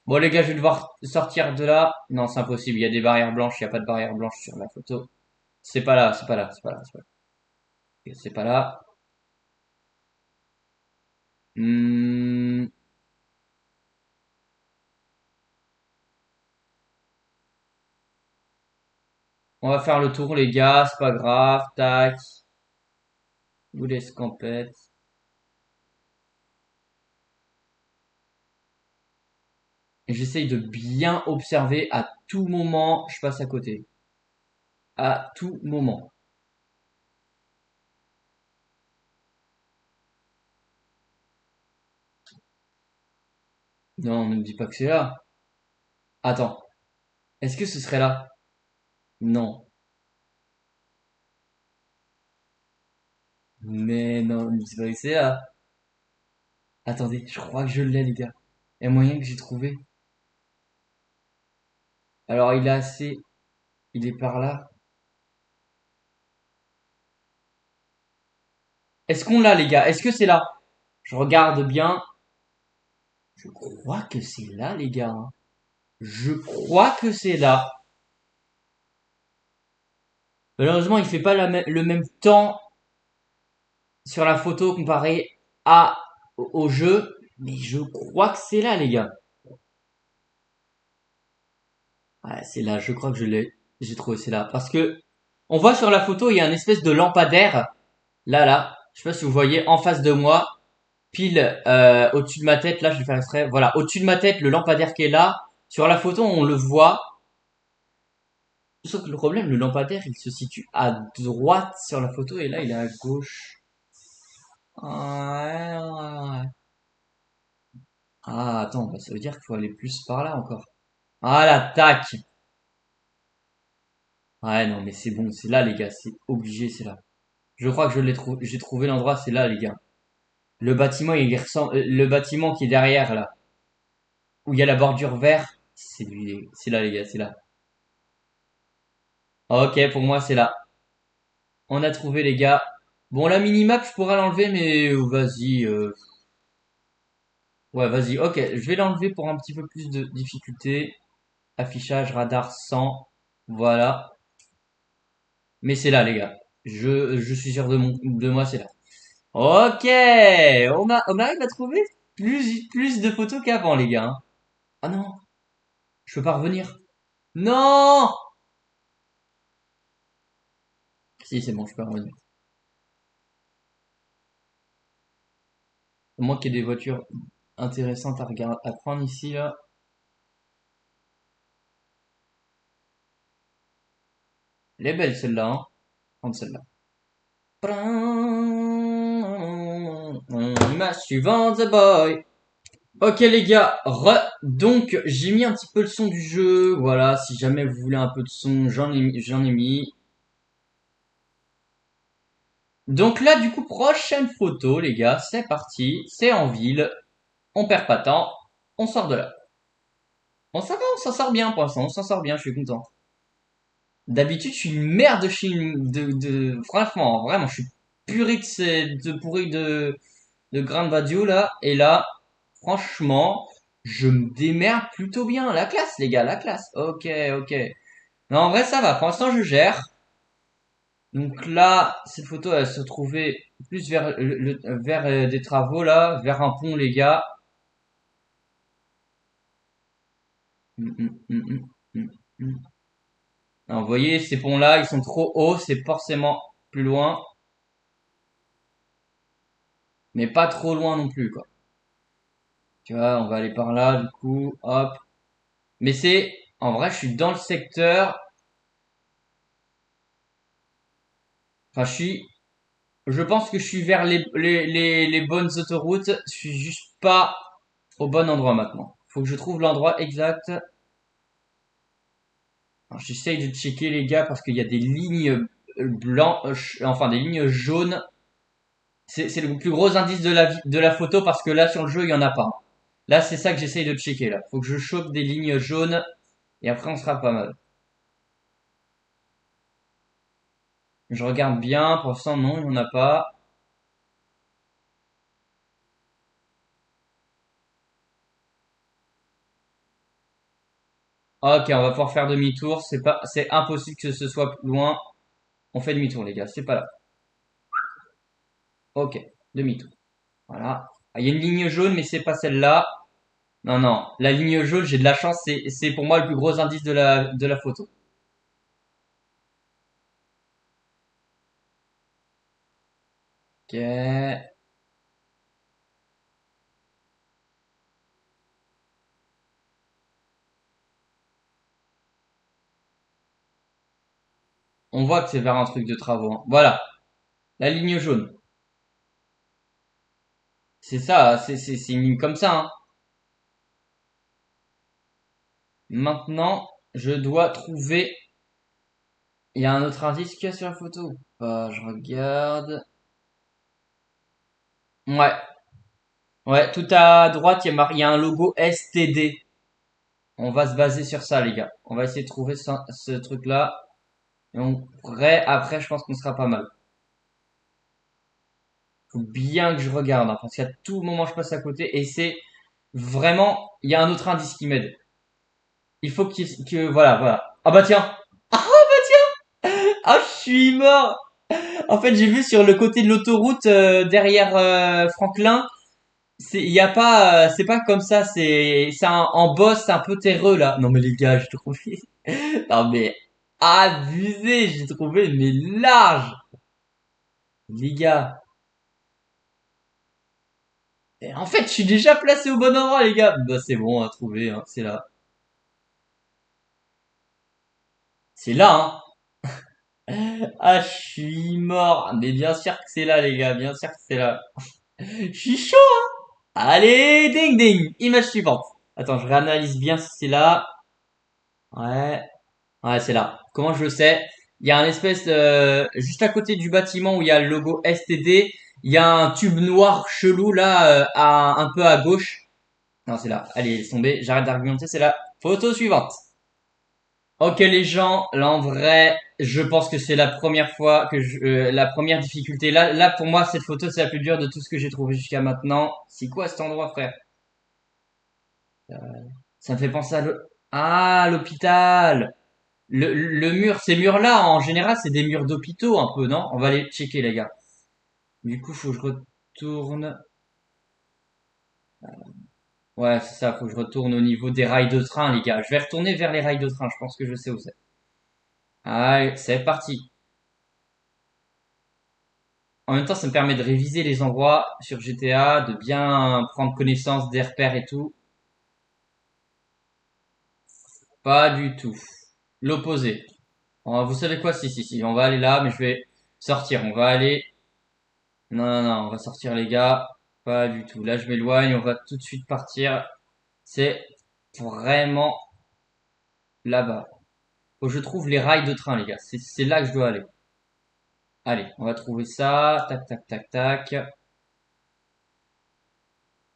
Bon, les gars, je vais devoir sortir de là. Non, c'est impossible. Il y a des barrières blanches. Il n'y a pas de barrière blanche sur la photo. C'est pas là, c'est pas là, c'est pas là, c'est pas là. Ok, c'est pas là. Hmm, on va faire le tour, les gars. C'est pas grave. Tac. Où l'escampette. Et j'essaye de bien observer à tout moment. Je passe à côté. À tout moment. Non, ne me dis pas que c'est là. Attends. Est-ce que ce serait là? Non. Mais non, ne me dis pas que c'est là. Attendez, je crois que je l'ai, les gars. Il y a moyen que j'ai trouvé. Alors, il est assez... Il est par là. Est-ce qu'on l'a, les gars? Est-ce que c'est là? Je regarde bien. Je crois que c'est là, les gars, hein. Je crois que c'est là. Malheureusement, il fait pas le même temps sur la photo comparé à au jeu. Mais je crois que c'est là, les gars. Ouais, c'est là. Je crois que je l'ai. J'ai trouvé, c'est là. Parce que on voit sur la photo, il y a une espèce de lampadaire. Là. Je sais pas si vous voyez en face de moi. Pile au-dessus de ma tête. Là, je vais faire exprès. Voilà. Au-dessus de ma tête, le lampadaire qui est là. Sur la photo, on le voit. Sauf que le problème, le lampadaire, il se situe à droite sur la photo et là, il est à gauche. Ouais. Ah, attends, bah, ça veut dire qu'il faut aller plus par là encore. Ah, la tac! Ouais, non, mais c'est bon, c'est là, les gars, c'est obligé, c'est là. Je crois que je l'ai trouvé, j'ai trouvé l'endroit, c'est là, les gars. Le bâtiment, il ressemble, le bâtiment qui est derrière, là, où il y a la bordure verte, c'est lui, c'est là, les gars, c'est là. Ok, pour moi, c'est là. On a trouvé, les gars. Bon, la minimap, je pourrais l'enlever, mais vas-y, ouais, vas-y. Ok, je vais l'enlever pour un petit peu plus de difficulté. Affichage radar 100. Voilà. Mais c'est là, les gars. Je suis sûr de moi, c'est là. Ok, on arrive à trouver plus de photos qu'avant, les gars, hein. Ah non, je peux pas revenir. Non! Si, c'est bon, je peux revenir. Au moins qu'il y ait des voitures intéressantes à regarder, à prendre ici, là. Elle est belle, celle-là, hein. Prendre celle-là. Ma suivante, the boy. Ok les gars, donc j'ai mis un petit peu le son du jeu, voilà, si jamais vous voulez un peu de son, j'en ai mis. Donc là du coup, prochaine photo les gars, c'est parti, c'est en ville, on perd pas de temps, on sort de là. Bon ça va, on s'en sort bien pour l'instant, on s'en sort bien, je suis content. D'habitude je suis une merde franchement, vraiment, je suis puré pourri de Grand Badio là, et là, franchement, je me démerde plutôt bien. La classe, les gars, la classe. Ok, ok. Non, en vrai, ça va. Pour l'instant, je gère. Donc là, cette photo, elle se trouvait plus vers, vers des travaux là, vers un pont, les gars. Hum, hum, hum, hum, hum, hum. Alors, vous voyez, ces ponts-là, ils sont trop hauts, c'est forcément plus loin, mais pas trop loin non plus, quoi. Tu vois, on va aller par là, du coup, hop. Mais c'est, en vrai, je suis dans le secteur. Enfin, je pense que je suis vers les bonnes autoroutes. Je suis juste pas au bon endroit maintenant. Faut que je trouve l'endroit exact. Alors, j'essaye de checker les gars parce qu'il y a des lignes blanches, enfin des lignes jaunes. C'est le plus gros indice de la photo parce que là sur le jeu il y en a pas. Là c'est ça que j'essaye de checker là. Faut que je chope des lignes jaunes et après on sera pas mal. Je regarde bien, pour l'instant non il y en a pas. Ok, on va pouvoir faire demi-tour. C'est impossible que ce soit plus loin. On fait demi-tour les gars, c'est pas là. Ok, demi-tour. Voilà. Ah, il y a une ligne jaune, mais c'est pas celle-là. Non, non. La ligne jaune, j'ai de la chance. C'est pour moi le plus gros indice de la photo. Ok. On voit que c'est vers un truc de travaux, hein. Voilà. La ligne jaune. C'est ça, c'est une ligne comme ça, hein. Maintenant, je dois trouver... Il y a un autre indice qu'il y a sur la photo ou pas? Je regarde. Ouais, ouais, tout à droite, il y a un logo STD. On va se baser sur ça, les gars. On va essayer de trouver ce truc-là. Et après, je pense qu'on sera pas mal. Faut bien que je regarde, hein, parce qu'à tout moment, je passe à côté. Et c'est vraiment, il y a un autre indice qui m'aide. Il faut voilà, voilà. Ah bah tiens! Ah, je suis mort! En fait, j'ai vu sur le côté de l'autoroute, derrière Franklin, il y a pas, c'est pas comme ça, c'est en boss, c'est un peu terreux là. Non mais les gars, j'ai trouvé. Non mais abusé, j'ai trouvé mais large, les gars. Et en fait, je suis déjà placé au bon endroit, les gars. Bah c'est bon, à trouver, hein, c'est là. C'est là, hein. Ah, je suis mort. Mais bien sûr que c'est là, les gars, bien sûr que c'est là. Je suis chaud. Allez, ding ding. Image suivante. Attends, je réanalyse bien si c'est là. Ouais. Ouais, c'est là. Comment je le sais? Il y a un espèce de... Juste à côté du bâtiment où il y a le logo STD, il y a un tube noir chelou là, un peu à gauche. Non, c'est là. Allez, laisse tomber. J'arrête d'argumenter, c'est la photo suivante. Ok les gens, là en vrai, je pense que c'est la première fois la première difficulté. Là pour moi cette photo c'est la plus dure de tout ce que j'ai trouvé jusqu'à maintenant. C'est quoi cet endroit frère? Ça me fait penser à l'hôpital. Le mur, ces murs-là, en général, c'est des murs d'hôpitaux un peu, non? On va aller checker, les gars. Du coup, faut que je retourne. Ouais, c'est ça, faut que je retourne au niveau des rails de train, les gars. Je vais retourner vers les rails de train, je pense que je sais où c'est. Allez, c'est parti. En même temps, ça me permet de réviser les endroits sur GTA, de bien prendre connaissance des repères et tout. Pas du tout. L'opposé. Vous savez quoi? Si, si, si. On va aller là, mais je vais sortir. On va aller. Non, non, non, on va sortir, les gars. Pas du tout. Là, je m'éloigne. On va tout de suite partir. C'est vraiment là-bas. Faut que je trouve les rails de train, les gars. C'est là que je dois aller. Allez, on va trouver ça. Tac, tac, tac, tac.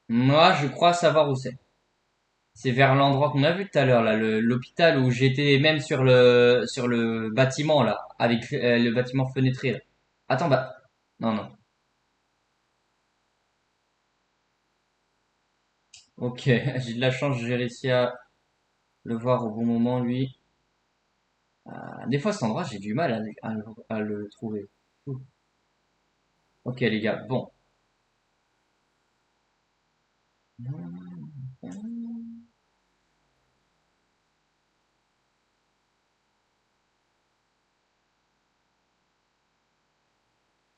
Moi, je crois savoir où c'est. C'est vers l'endroit qu'on a vu tout à l'heure, là, l'hôpital où j'étais même sur le bâtiment, là, avec le bâtiment fenêtré, là. Attends, bah, non, non. Ok, j'ai de la chance, j'ai réussi à le voir au bon moment, lui. Des fois, cet endroit, j'ai du mal à le trouver. Ouh. Ok, les gars, bon.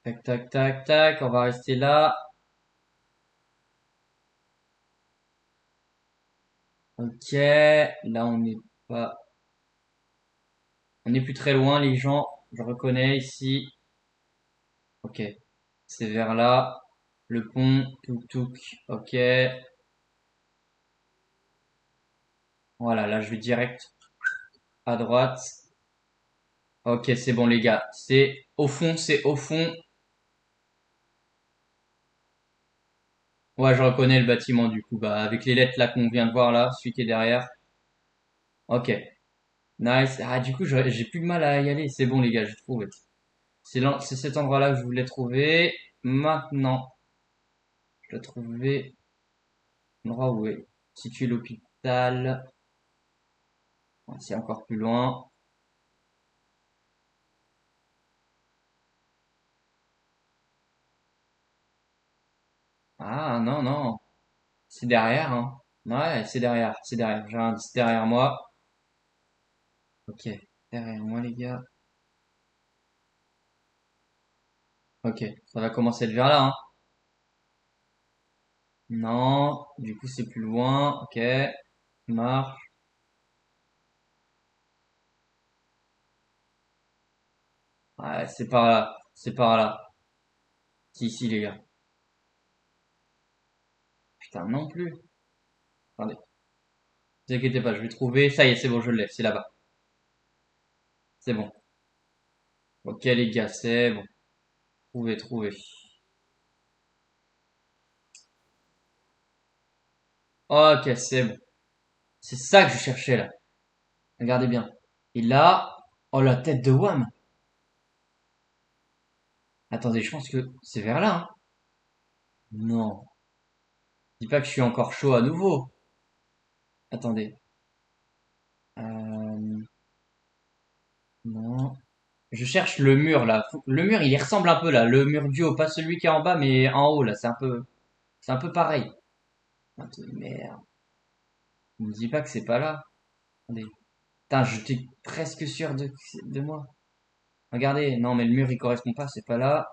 Tac, tac, tac, tac, on va rester là. Ok, là, pas, on n'est plus très loin, les gens. Je reconnais ici. Ok, c'est vers là. Le pont, touk touk. Ok, voilà, là, je vais direct à droite. Ok, c'est bon, les gars. C'est au fond. Ouais, je reconnais le bâtiment, du coup, bah, avec les lettres là qu'on vient de voir là, celui qui est derrière. Ok, nice. Ah, du coup, j'ai plus de mal à y aller. C'est bon, les gars, j'ai trouvé. C'est cet endroit-là que je voulais trouver. Maintenant, je dois trouver l'endroit où est situé l'hôpital. Ah, c'est encore plus loin. Ah, non, non. C'est derrière, hein. Ouais, c'est derrière, c'est derrière. J'ai un indice derrière moi. Ok, derrière moi, les gars. Ok, ça va commencer à être vers là, hein. Non, du coup, c'est plus loin. Ok, marche. Ouais, c'est par là. C'est par là. Si, ici, les gars. Putain, non plus. Attendez. Ne vous inquiétez pas, je vais trouver. Ça y est, c'est bon, je l'ai. C'est là-bas. C'est bon. Ok, les gars, c'est bon. Trouvé, trouvé. Ok, c'est bon. C'est ça que je cherchais là. Regardez bien. Et là, oh la tête de Wham. Attendez, je pense que c'est vers là, hein. Non. Dis pas que je suis encore chaud à nouveau. Attendez. Euh, non. Je cherche le mur là. Le mur, il y ressemble un peu là. Le mur du haut, pas celui qui est en bas, mais en haut là. C'est un peu pareil. Attendez, merde. Ne me dis pas que c'est pas là. Attendez. Putain, j'étais presque sûr de moi. Regardez. Non, mais le mur, il correspond pas. C'est pas là.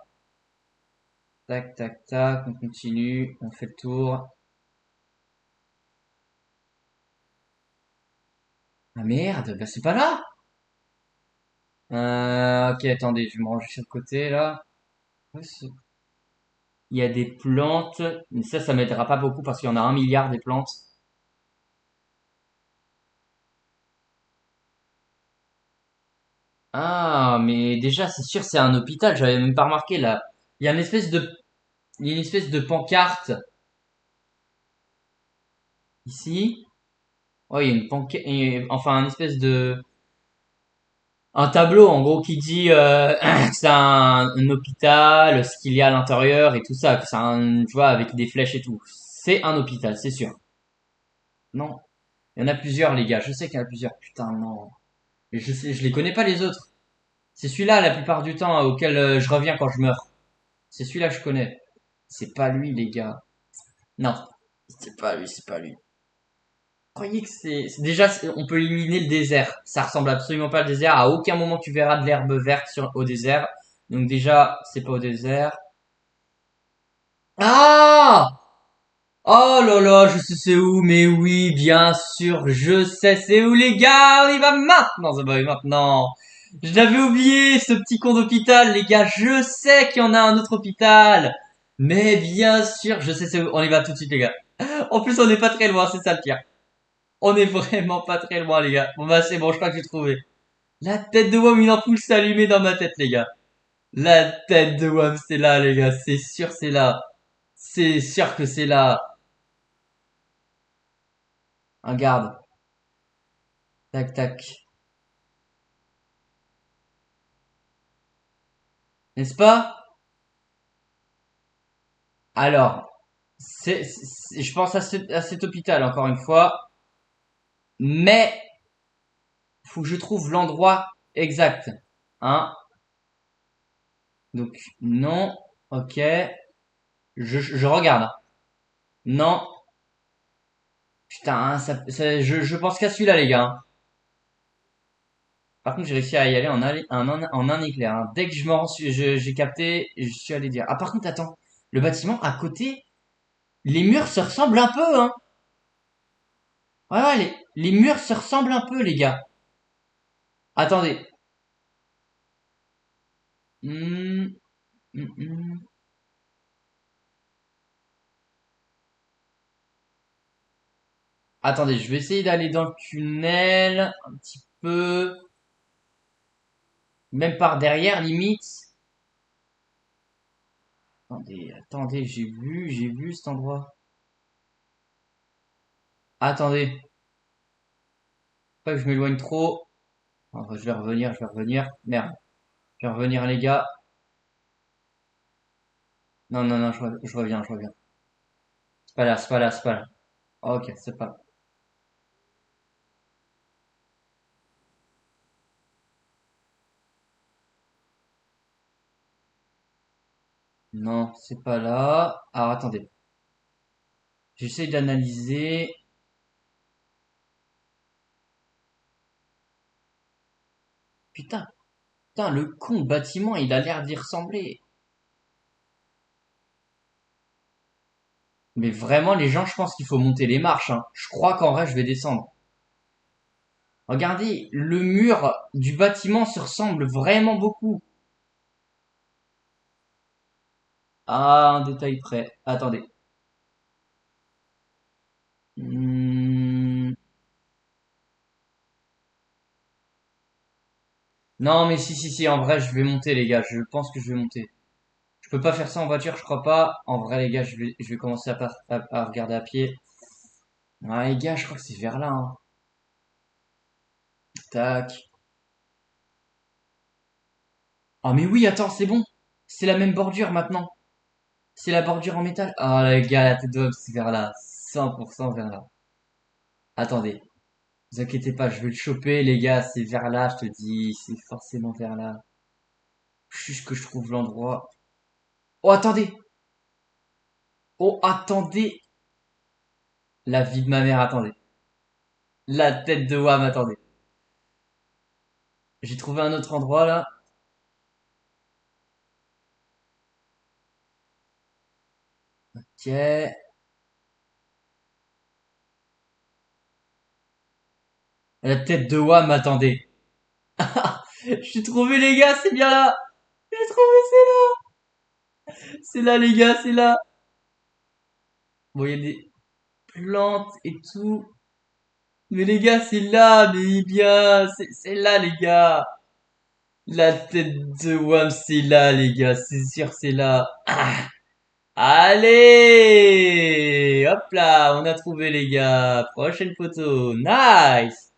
Tac, tac, tac. On continue. On fait le tour. Ah merde, bah c'est pas là. Ok, attendez, je vais me ranger sur le côté là. Ouais, il y a des plantes, mais ça m'aidera pas beaucoup parce qu'il y en a 1 milliard des plantes. Ah, mais déjà, c'est sûr, c'est un hôpital. J'avais même pas remarqué là. Il y a une espèce de, il y a une espèce de pancarte ici. Oh, il y a une pancarte, enfin, un espèce de, un tableau en gros qui dit que c'est un hôpital, ce qu'il y a à l'intérieur et tout ça, que c'est un, tu vois, avec des flèches et tout. C'est un hôpital, c'est sûr. Non, il y en a plusieurs, les gars. Je sais qu'il y en a plusieurs. Putain, non. Mais je sais, je les connais pas les autres. C'est celui-là la plupart du temps auquel je reviens quand je meurs. C'est celui-là que je connais. C'est pas lui, les gars. Non, c'est pas lui, c'est pas lui. Croyez que déjà on peut éliminer le désert. Ça ressemble absolument pas au désert. À aucun moment tu verras de l'herbe verte au désert. Donc déjà c'est pas au désert. Ah! Oh là là, je sais c'est où, mais oui, bien sûr, je sais c'est où les gars, on y va maintenant, ça va maintenant. Je l'avais oublié, ce petit con d'hôpital, les gars, je sais qu'il y en a un autre hôpital. Mais bien sûr, je sais c'est où, on y va tout de suite les gars. En plus, on n'est pas très loin, c'est ça le pire. On est vraiment pas très loin les gars. Bon bah c'est bon, je crois que j'ai trouvé. La tête de Wam, une ampoule s'est allumée dans ma tête les gars. La tête de Wam, c'est là les gars, c'est sûr c'est là. C'est sûr que c'est là. Regarde. Tac, tac. N'est-ce pas? Alors, je pense à cet hôpital, encore une fois. Mais, faut que je trouve l'endroit exact. Hein? Donc, non. Ok. Je regarde, hein. Non. Putain, hein, je pense qu'à celui-là, les gars, hein. Par contre, j'ai réussi à y aller en un éclair, hein. Dès que je me rends, j'ai capté, je suis allé dire. Ah, par contre, attends. Le bâtiment, à côté, les murs se ressemblent un peu, hein. Ouais, ouais, les murs se ressemblent un peu, les gars. Attendez. Hmm, hmm, hmm. Attendez, je vais essayer d'aller dans le tunnel un petit peu, même par derrière limite. Attendez, attendez, j'ai vu cet endroit. Attendez, pas que je m'éloigne trop. Enfin, je vais revenir, je vais revenir. Merde, je vais revenir les gars. Non, non, non, je reviens, je reviens. C'est pas là, c'est pas là, c'est pas là. Ok, c'est pas là. Non, c'est pas là. Alors attendez, j'essaie d'analyser. Putain, putain, le con bâtiment, il a l'air d'y ressembler. Mais vraiment, les gens, je pense qu'il faut monter les marches, hein. Je crois qu'en vrai, je vais descendre. Regardez, le mur du bâtiment se ressemble vraiment beaucoup. À un détail près. Attendez. Hmm. Non, mais si, en vrai, je vais monter, les gars. Je pense que je vais monter. Je peux pas faire ça en voiture, je crois pas. En vrai, les gars, je vais commencer à regarder à pied. Ouais, les gars, je crois que c'est vers là, hein. Tac. Ah, mais oui, attends, c'est bon. C'est la même bordure maintenant. C'est la bordure en métal. Ah, les gars, la tête de homme, c'est vers là. 100% vers là. Attendez. Vous inquiétez pas, je vais le choper, les gars. C'est vers là, je te dis. C'est forcément vers là. Juste que je trouve l'endroit. Oh, attendez. Oh, attendez. La vie de ma mère, attendez. La tête de Wam, attendez. J'ai trouvé un autre endroit là. Ok. La tête de Wam, attendez. J'ai trouvé les gars, c'est bien là. J'ai trouvé, c'est là. C'est là les gars, c'est là. Bon, il y a des plantes et tout. Mais les gars, c'est là, mais bien, c'est là les gars. La tête de Wam, c'est là les gars, c'est sûr, c'est là. Ah, allez, hop là, on a trouvé les gars. Prochaine photo, nice.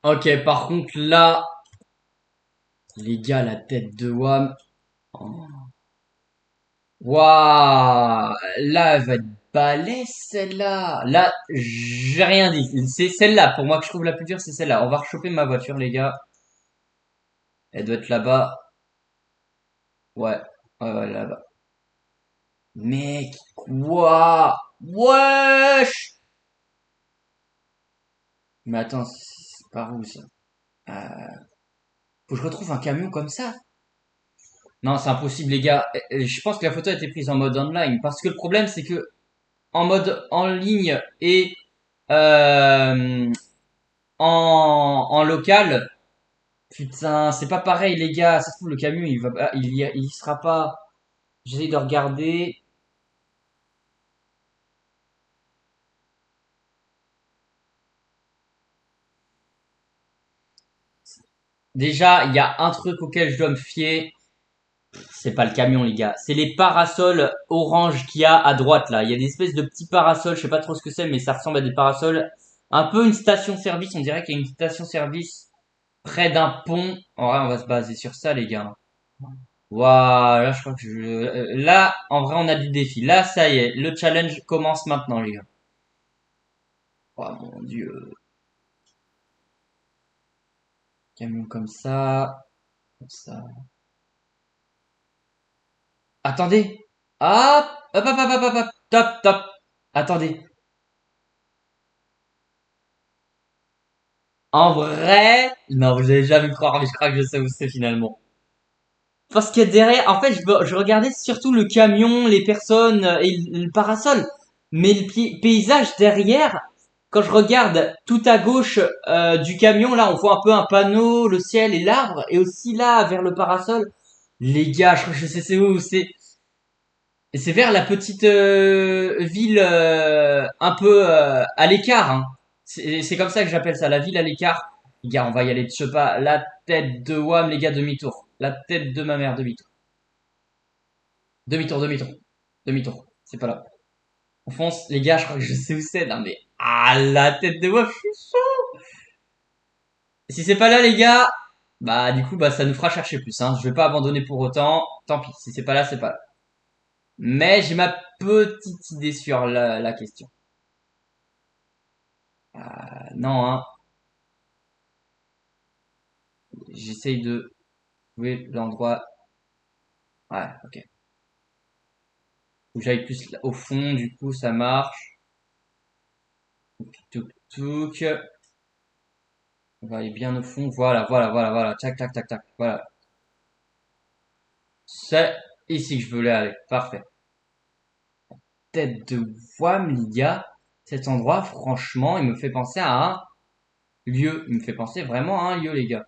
Ok, par contre là, les gars, la tête de Wam. Oh. Waouh! Là, elle va être balèze, celle-là. Là, j'ai rien dit. C'est celle-là. Pour moi, que je trouve la plus dure, c'est celle-là. On va rechoper ma voiture, les gars. Elle doit être là-bas. Ouais. Ouais, là-bas. Mec, quoi? Wesh! Mais attends, c'est par où, ça? Euh, Faut que je retrouve un camion comme ça? Non, c'est impossible, les gars. Je pense que la photo a été prise en mode online. Parce que le problème, c'est que en mode en ligne et euh, en local, putain, c'est pas pareil, les gars. Ça se trouve, le camion, il y sera pas. J'essaie de regarder. Déjà, il y a un truc auquel je dois me fier. C'est pas le camion, les gars. C'est les parasols orange qu'il y a à droite, là. Il y a des espèces de petits parasols. Je sais pas trop ce que c'est, mais ça ressemble à des parasols. Un peu une station-service. On dirait qu'il y a une station-service près d'un pont. En vrai, on va se baser sur ça, les gars. Waouh, là, je crois que là, en vrai, on a du défi. Là, ça y est, le challenge commence maintenant, les gars. Oh mon dieu. Camion comme ça. Comme ça. Attendez. Hop, hop. Top, top. Attendez. En vrai, non, vous allez jamais me croire, mais je crois que je sais où c'est finalement. Parce que derrière, en fait, je regardais surtout le camion, les personnes et le parasol. Mais le paysage derrière, quand je regarde tout à gauche du camion, là, on voit un peu un panneau, le ciel et l'arbre. Et aussi là, vers le parasol, les gars, je crois que je sais c'est où c'est. Et c'est vers la petite ville un peu à l'écart, hein. C'est comme ça que j'appelle ça, la ville à l'écart. Les gars, on va y aller de ce pas. La tête de Wam, les gars, demi-tour. La tête de ma mère, demi-tour. Demi-tour. Demi-tour. C'est pas là. On fonce, les gars, je crois que je sais où c'est. Non mais, ah, la tête de Wam, je suis chaud. Si c'est pas là, les gars, bah du coup, bah ça nous fera chercher plus, hein. Je vais pas abandonner pour autant. Tant pis, si c'est pas là, c'est pas là. Mais j'ai ma petite idée sur la question. Non, hein. J'essaye de trouver l'endroit. Ouais, ok. Faut que j'aille plus au fond, du coup, ça marche. Touk, touk. On va aller bien au fond. Voilà. Tac. Voilà. C'est ici que je voulais aller. Parfait. Tête de Wam, les gars. Cet endroit, franchement, il me fait penser à un lieu. Il me fait penser vraiment à un lieu, les gars.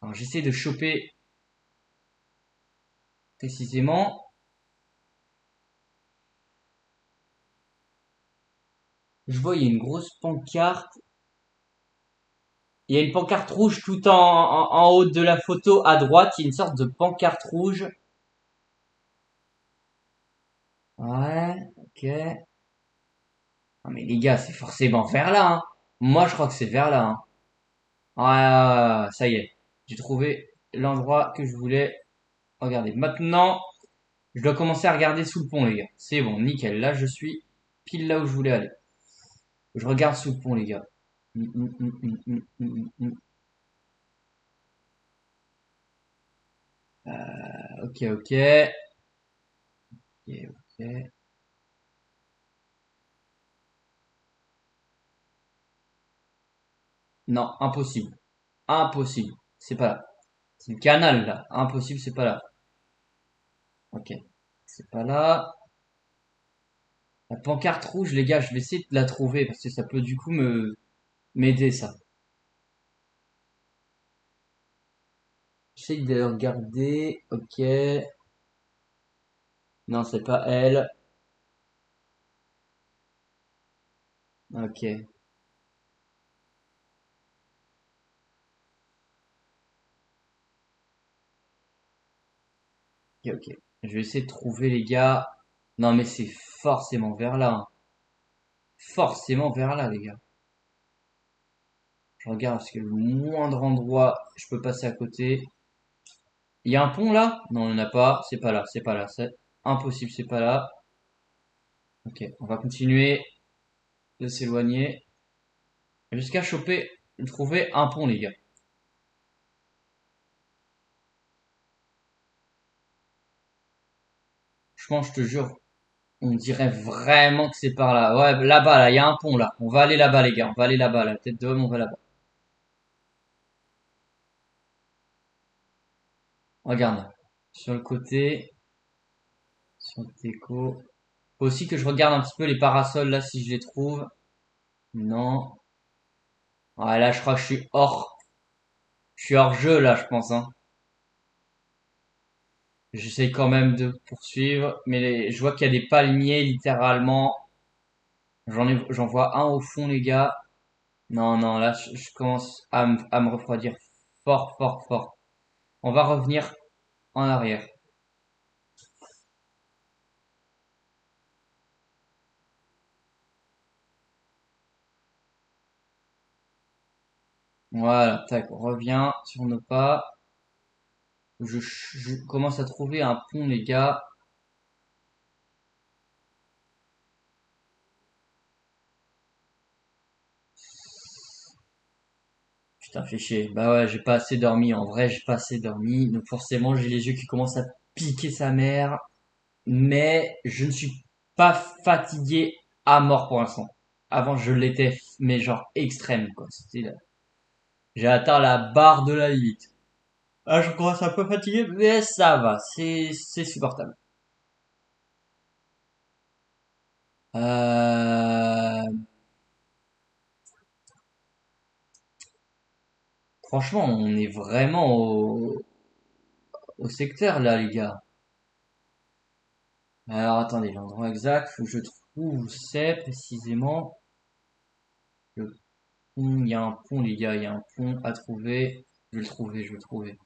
Alors, j'essaie de choper précisément. Je vois, il y a une grosse pancarte. Il y a une pancarte rouge tout en haut de la photo à droite. Il y a une sorte de pancarte rouge. Ouais, ok. Ah, mais les gars, c'est forcément vers là, hein. Moi, je crois que c'est vers là, hein. Ah, ça y est. J'ai trouvé l'endroit que je voulais. Regardez. Maintenant, je dois commencer à regarder sous le pont, les gars. C'est bon, nickel. Là, je suis pile là où je voulais aller. Je regarde sous le pont, les gars. Hum, hum, hum, hum, hum, hum, hum. Ok, ok. Ok, ok. Non, impossible. Impossible. C'est pas là. C'est le canal, là. Impossible, c'est pas là. Ok. C'est pas là. La pancarte rouge, les gars, je vais essayer de la trouver parce que ça peut du coup me m'aider, ça. J'essaie de regarder. Ok. Non, c'est pas elle. Ok. Ok, ok. Je vais essayer de trouver, les gars. Non, mais c'est forcément vers là, hein. Forcément vers là, les gars. Je regarde parce que le moindre endroit, je peux passer à côté. Il y a un pont là? Non, il n'y en a pas. C'est pas là, c'est pas là. C'est impossible, c'est pas là. Ok, on va continuer de s'éloigner jusqu'à choper, trouver un pont, les gars. Franchement, je te jure, on dirait vraiment que c'est par là. Ouais, là-bas, là, il y a un pont là. On va aller là-bas, les gars. On va aller là-bas, la tête de homme, on va là-bas. Regarde, sur le côté, sur le déco. Faut aussi que je regarde un petit peu les parasols là si je les trouve. Non. Ouais, là, je crois que je suis hors jeu là, je pense, hein. J'essaie quand même de poursuivre, mais je vois qu'il y a des palmiers littéralement. J'en vois un au fond, les gars. Non, non, là, je commence à me refroidir fort, fort, fort. On va revenir en arrière. Voilà, tac, on revient sur nos pas. Je commence à trouver un pont, les gars. Putain, fais chier. Bah ouais, j'ai pas assez dormi. En vrai, j'ai pas assez dormi. Donc forcément, j'ai les yeux qui commencent à piquer sa mère. Mais je ne suis pas fatigué à mort pour l'instant. Avant, je l'étais, mais genre extrême, quoi. J'ai atteint la barre de la limite. Ah, je commence un peu fatigué, mais ça va. C'est supportable. Euh, Franchement, on est vraiment au secteur là, les gars. Alors attendez, l'endroit exact, faut que je trouve où c'est précisément. Le pont, il y a un pont, les gars, il y a un pont à trouver. Je vais le trouver, je vais le trouver.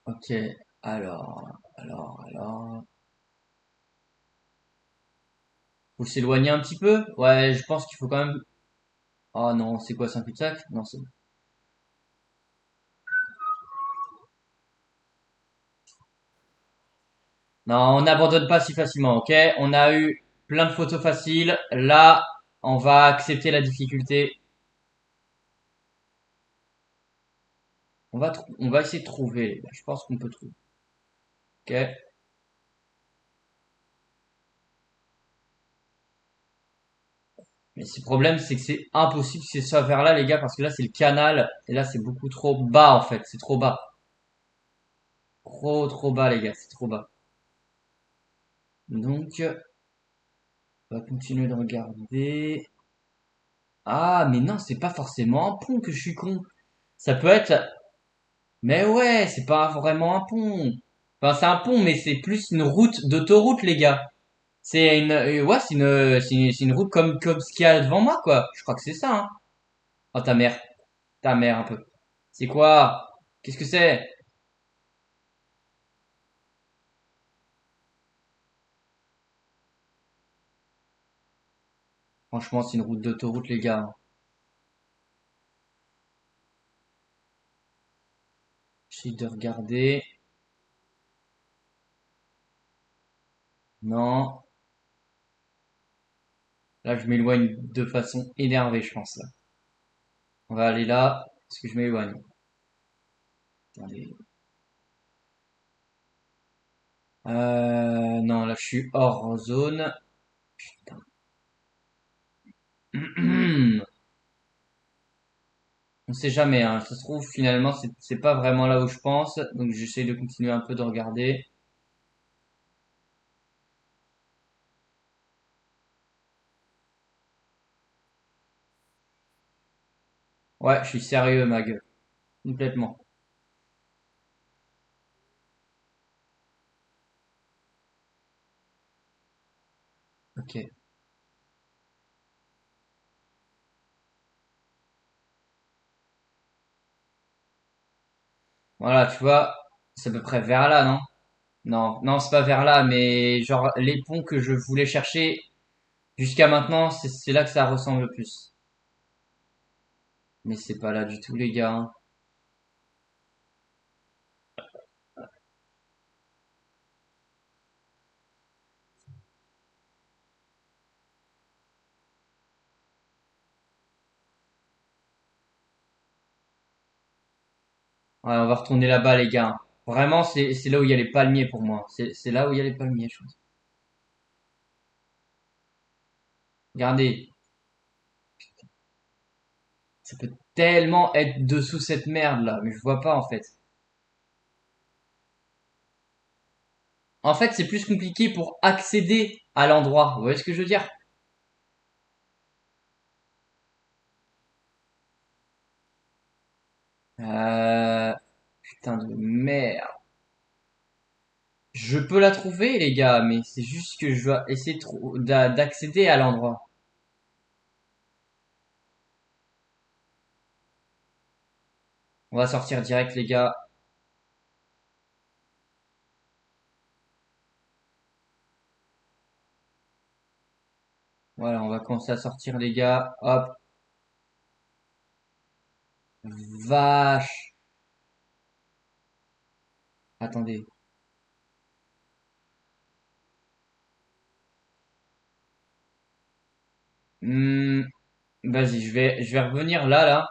Ok, alors. Faut s'éloigner un petit peu? Ouais, je pense qu'il faut quand même. Oh non, c'est quoi, c'est un cul-de-sac? Non, c'est. Non, on n'abandonne pas si facilement, ok? On a eu plein de photos faciles. Là, on va accepter la difficulté. On va essayer de trouver, les gars. Je pense qu'on peut trouver. Ok? Mais le problème, c'est que c'est impossible que c'est ça vers là, les gars, parce que là, c'est le canal. Et là, c'est beaucoup trop bas, en fait. C'est trop bas. Trop, trop bas, les gars. C'est trop bas. Donc, on va continuer de regarder. Ah, mais non, c'est pas forcément un pont que je suis con. Ça peut être. Mais ouais, c'est pas vraiment un pont. Enfin, c'est un pont, mais c'est plus une route d'autoroute, les gars. C'est une, ouais, c'est une route comme ce qu'il y a devant moi, quoi. Je crois que c'est ça, hein. Oh, ta mère un peu. C'est quoi? Qu'est-ce que c'est? Franchement, c'est une route d'autoroute, les gars. J'essaie de regarder. Non. Là, je m'éloigne de façon énervée, je pense, là. On va aller là, parce que je m'éloigne. Attendez. Non, là, je suis hors zone. Putain. On sait jamais, hein. Ça se trouve, finalement, c'est pas vraiment là où je pense. Donc, j'essaie de continuer un peu de regarder. Ouais, je suis sérieux, ma gueule. Complètement. Ok. Voilà, tu vois, c'est à peu près vers là, non? Non, non, c'est pas vers là, mais genre, les ponts que je voulais chercher jusqu'à maintenant, c'est là que ça ressemble le plus. Mais c'est pas là du tout, les gars, hein. Ouais, on va retourner là-bas, les gars. Vraiment, c'est là où il y a les palmiers pour moi. C'est là où il y a les palmiers, je pense. Regardez, ça peut tellement être dessous cette merde là, mais je vois pas en fait. En fait, c'est plus compliqué pour accéder à l'endroit. Vous voyez ce que je veux dire? Euh... Putain de merde. Je peux la trouver, les gars, mais c'est juste que je dois essayer d'accéder à l'endroit. On va sortir direct, les gars. Voilà, on va commencer à sortir, les gars. Hop, vache. Attendez. Hmm, vas-y, je vais revenir là, là.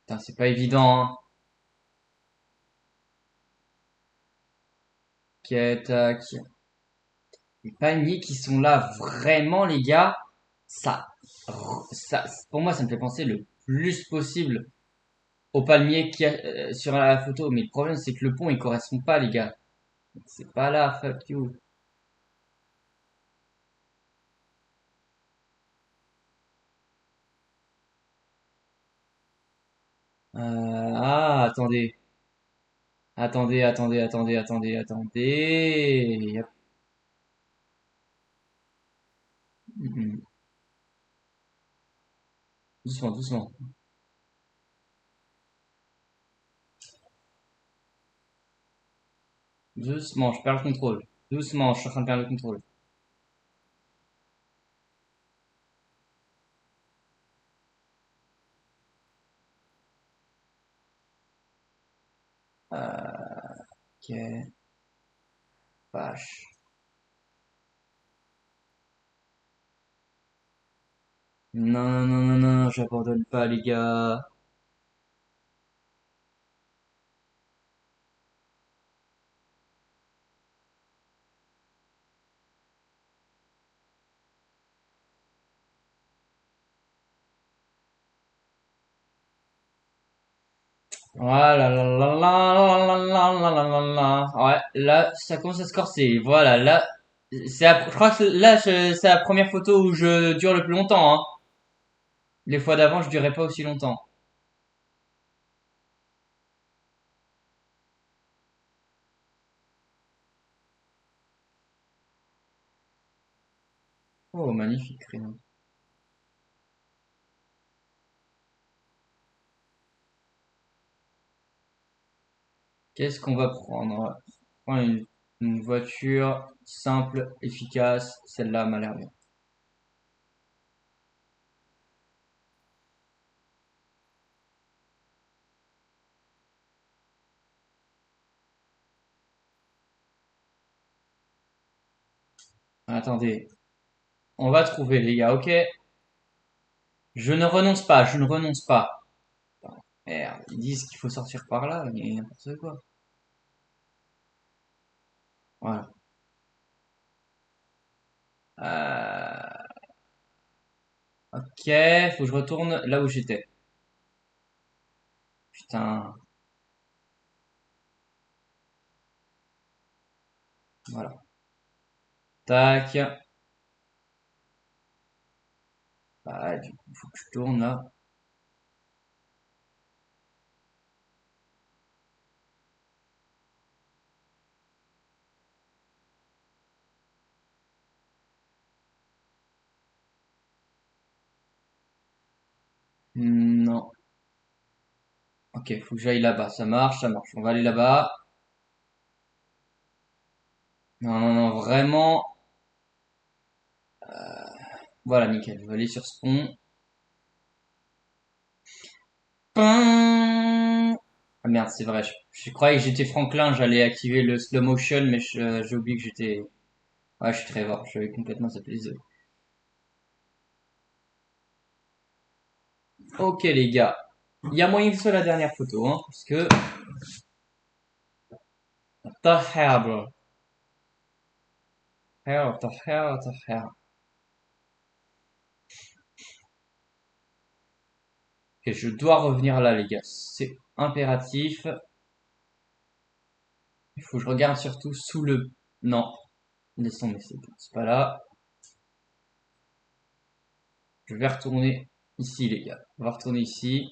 Putain, c'est pas évident, hein. Ok, tac. Les palmiers qui sont là, vraiment, les gars, ça, ça, pour moi, ça me fait penser le plus possible au palmier qu'il y a sur la photo. Mais le problème, c'est que le pont, il correspond pas, les gars. C'est pas là, fuck you. Attendez. Attendez. Yep. Mhm. Doucement, doucement. Doucement, je perds le contrôle. Doucement, je suis en train de perdre le contrôle. Ok, vache. Non, j'abandonne pas, les gars. Voilà, la la la la la la la la la. Ouais, là, ça commence à se corser. Voilà, là, je crois que là, c'est la première photo où je dure le plus longtemps, hein. Les fois d'avant, je durais pas aussi longtemps. Oh, magnifique, crayon. Qu'est-ce qu'on va prendre? Prendre une voiture simple, efficace. Celle-là m'a l'air bien. Attendez, on va trouver, les gars, ok? Je ne renonce pas, je ne renonce pas. Merde, ils disent qu'il faut sortir par là, mais n'importe quoi. Voilà. Euh, ok, faut que je retourne là où j'étais. Putain, voilà. Tac. Bah, du coup, faut que je tourne là. Non. Ok, faut que j'aille là-bas. Ça marche, ça marche. On va aller là-bas. Non, non, non, vraiment. Voilà, nickel. Je vais aller sur ce pont. Ping. Ah merde, c'est vrai. Je croyais que j'étais Franklin. J'allais activer le slow motion, mais j'ai oublié que j'étais. Ouais, je suis très fort. Je vais complètement zappé les œufs. Ok, les gars. Il y a moyen que ce soit la dernière photo, hein, parce que. Terrible. Terrible, terrible, terrible. Ok, je dois revenir là, les gars. C'est impératif. Il faut que je regarde surtout sous le... Non, laisse tomber, c'est pas là. Je vais retourner ici, les gars. On va retourner ici.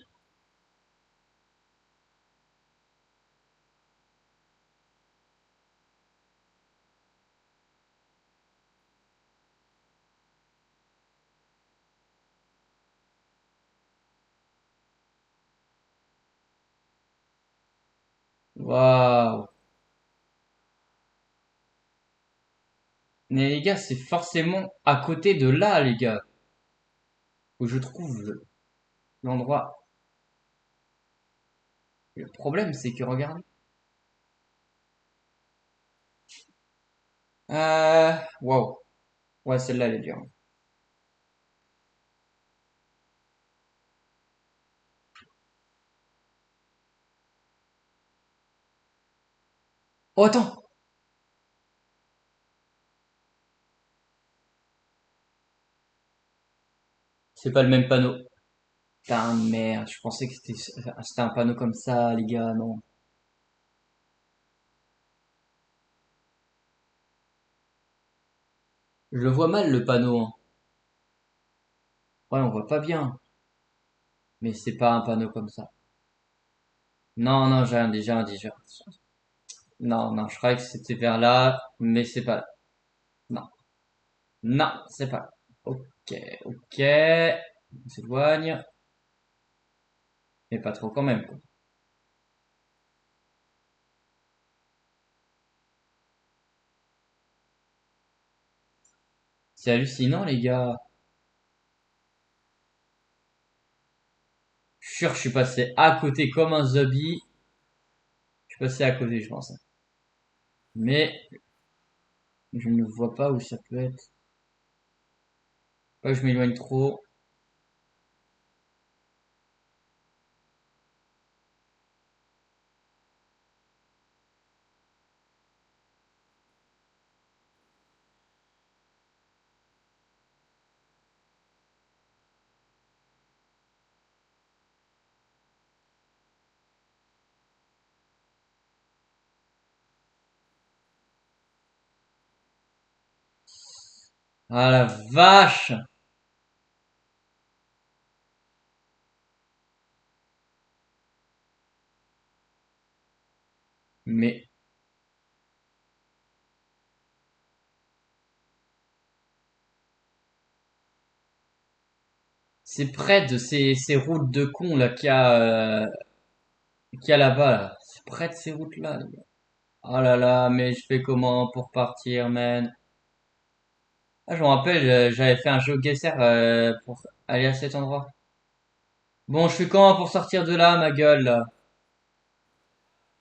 Waouh. Mais les gars, c'est forcément à côté de là, les gars, où je trouve l'endroit. Le problème, c'est que regardez. Waouh. Ouais, celle-là, elle est dure. Oh, attends. C'est pas le même panneau. Putain, merde. Je pensais que c'était un panneau comme ça, les gars. Non. Je le vois mal, le panneau, hein. Ouais, on voit pas bien. Mais c'est pas un panneau comme ça. Non, non, j'ai un dit. Non, non, je croyais que c'était vers là, mais c'est pas là. Non, non, c'est pas là. Ok, ok. On s'éloigne, mais pas trop quand même, quoi. C'est hallucinant, les gars. Je suis sûr, je suis passé à côté comme un zombie. Je suis passé à côté, je pense. Mais je ne vois pas où ça peut être. Pas que je m'éloigne trop. Ah la vache! Mais c'est près de ces routes de cons là qu'il y a là-bas là. C'est près de ces routes là, les gars. Oh là là, mais je fais comment pour partir, man? Ah, je me rappelle, j'avais fait un jeu GeoGuessr pour aller à cet endroit. Bon, je fais comment pour sortir de là, ma gueule, là?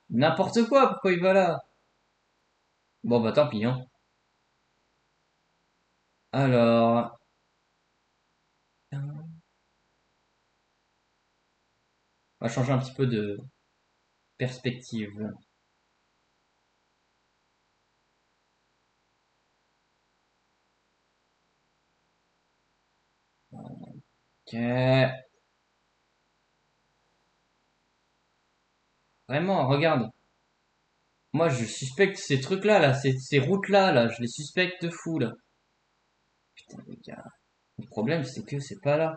N'importe quoi, pourquoi il va là? Bon, bah tant pis, hein. Alors, on va changer un petit peu de perspective. Ok. Vraiment, regarde. Moi, je suspecte ces trucs-là, là, ces routes-là, là, je les suspecte de fou, là. Putain, les gars. Le problème, c'est que c'est pas là.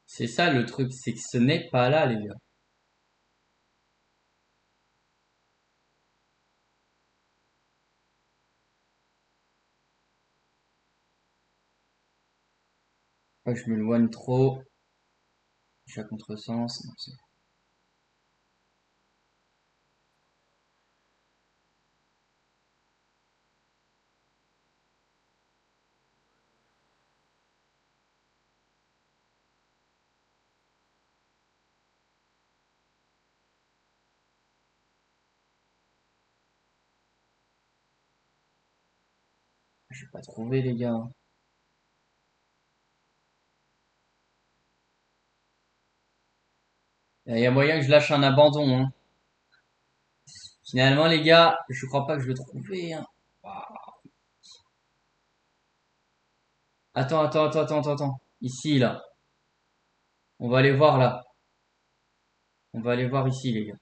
C'est ça le truc, c'est que ce n'est pas là, les gars. Moi, je m'éloigne trop. Je suis à contresens. Non, je vais pas trouver, les gars. Il y a moyen que je lâche un abandon, hein. Finalement, les gars, je crois pas que je vais trouver, hein. Attends. Ici, là. On va aller voir, là. On va aller voir ici, les gars. Le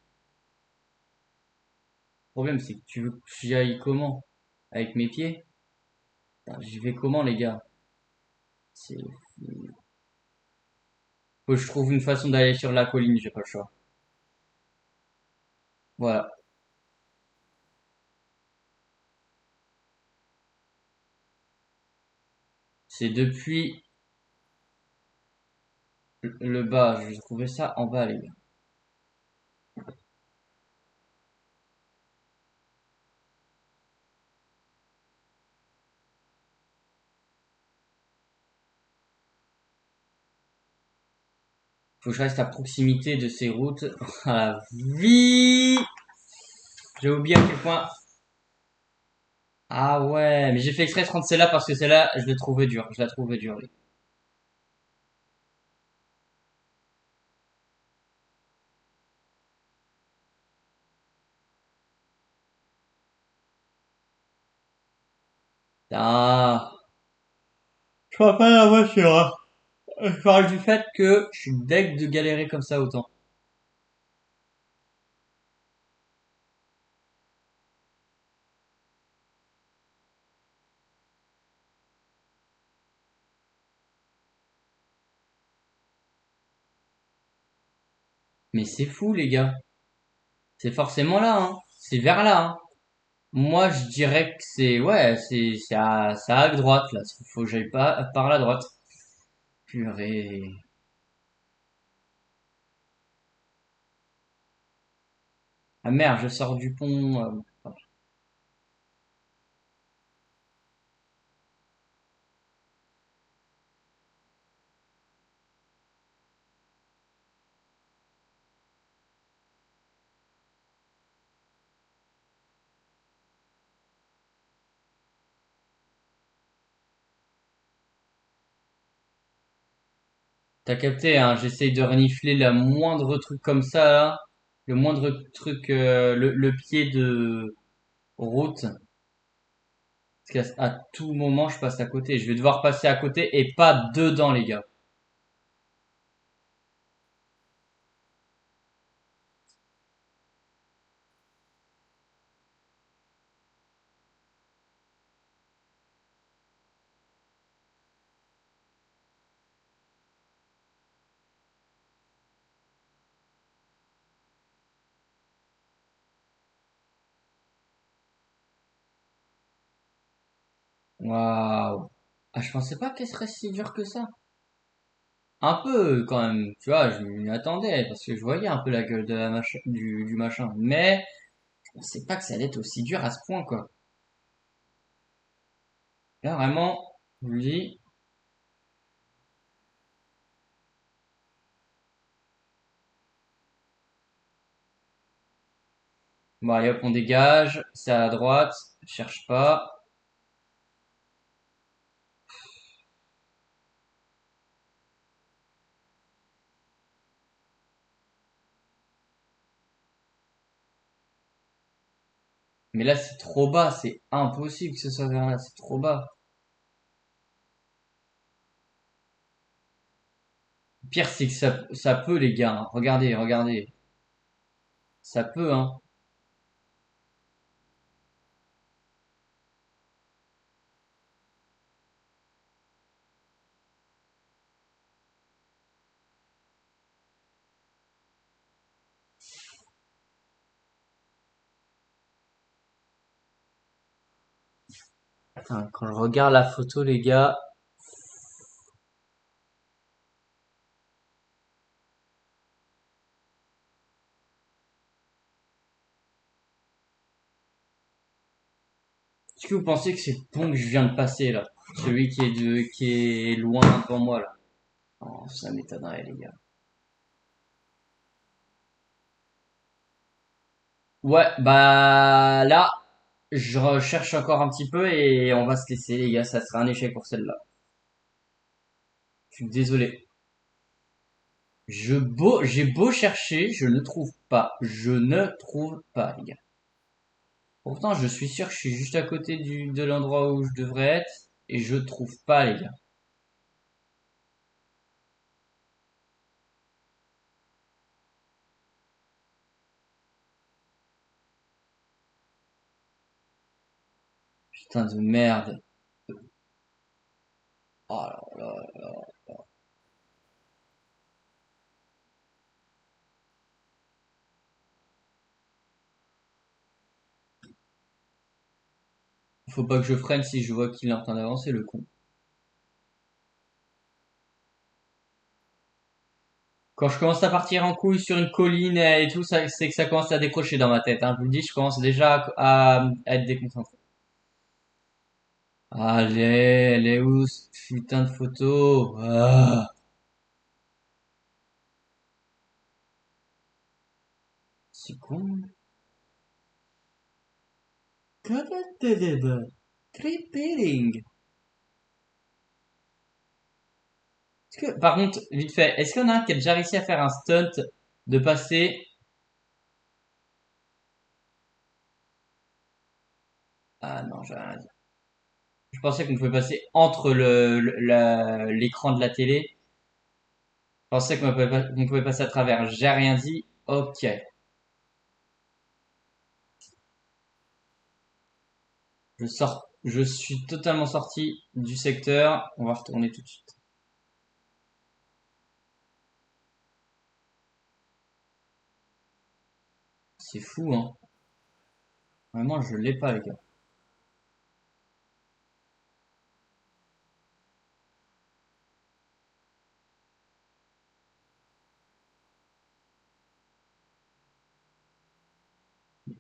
problème, c'est que tu veux que j'y aille comment? Avec mes pieds? Putain, j'y vais comment, les gars? C'est... Faut que je trouve une façon d'aller sur la colline, j'ai pas le choix. Voilà. C'est depuis le bas. J'ai trouvé ça en bas, les gars. Faut que je reste à proximité de ces routes. À la vie! J'ai oublié à quel point. Ah ouais, mais j'ai fait exprès de prendre celle-là parce que celle-là, je l'ai trouvée dure. Je la trouvais dure. Ah, je crois pas la voiture, hein. Je parle du fait que je suis deg de galérer comme ça autant. Mais c'est fou, les gars. C'est forcément là, hein. C'est vers là, hein. Moi, je dirais que c'est, ouais, c'est à droite, là. Faut que j'aille pas par la droite. Purée. Ah merde, je sors du pont. T'as capté, hein, j'essaye de renifler la moindre truc comme ça, là. Le moindre truc, le pied de route, parce qu'à tout moment, je passe à côté. Je vais devoir passer à côté et pas dedans, les gars. Waouh. Ah, je pensais pas qu'elle serait si dure que ça. Un peu, quand même. Tu vois, je m'y attendais, parce que je voyais un peu la gueule de du machin. Mais, je pensais pas que ça allait être aussi dur à ce point, quoi. Là, vraiment, je vous le dis. Bon, allez hop, on dégage. C'est à droite. Je cherche pas. Mais là, c'est trop bas. C'est impossible que ce soit vers là. C'est trop bas. Le pire, c'est que ça peut, les gars, hein. Regardez, regardez. Ça peut, hein. Attends, quand je regarde la photo, les gars, est-ce que vous pensez que c'est le pont que je viens de passer, là? Celui qui est loin devant moi, là. Oh, ça m'étonnerait, les gars. Ouais, bah, là, je recherche encore un petit peu et on va se laisser, les gars. Ça sera un échec pour celle-là. Je suis désolé. J'ai beau chercher, je ne trouve pas. Je ne trouve pas, les gars. Pourtant, je suis sûr que je suis juste à côté de l'endroit où je devrais être et je trouve pas, les gars. Putain de merde. Oh là là. Faut pas que je freine si je vois qu'il est en train d'avancer, le con. Quand je commence à partir en couille sur une colline et tout, ça, c'est que ça commence à décrocher dans ma tête, hein. Je vous le dis, je commence déjà à être déconcentré. Allez, elle est où cette putain de photo? Ah, c'est con. Creeping. Par contre, vite fait, est-ce qu'il y en a un qui a déjà réussi à faire un stunt de passer... Ah non, j'ai rien à dire. Je pensais qu'on pouvait passer entre l'écran de la télé. Je pensais qu'on pouvait passer à travers. J'ai rien dit. Ok. Je suis totalement sorti du secteur. On va retourner tout de suite. C'est fou, hein. Vraiment, je l'ai pas, les gars.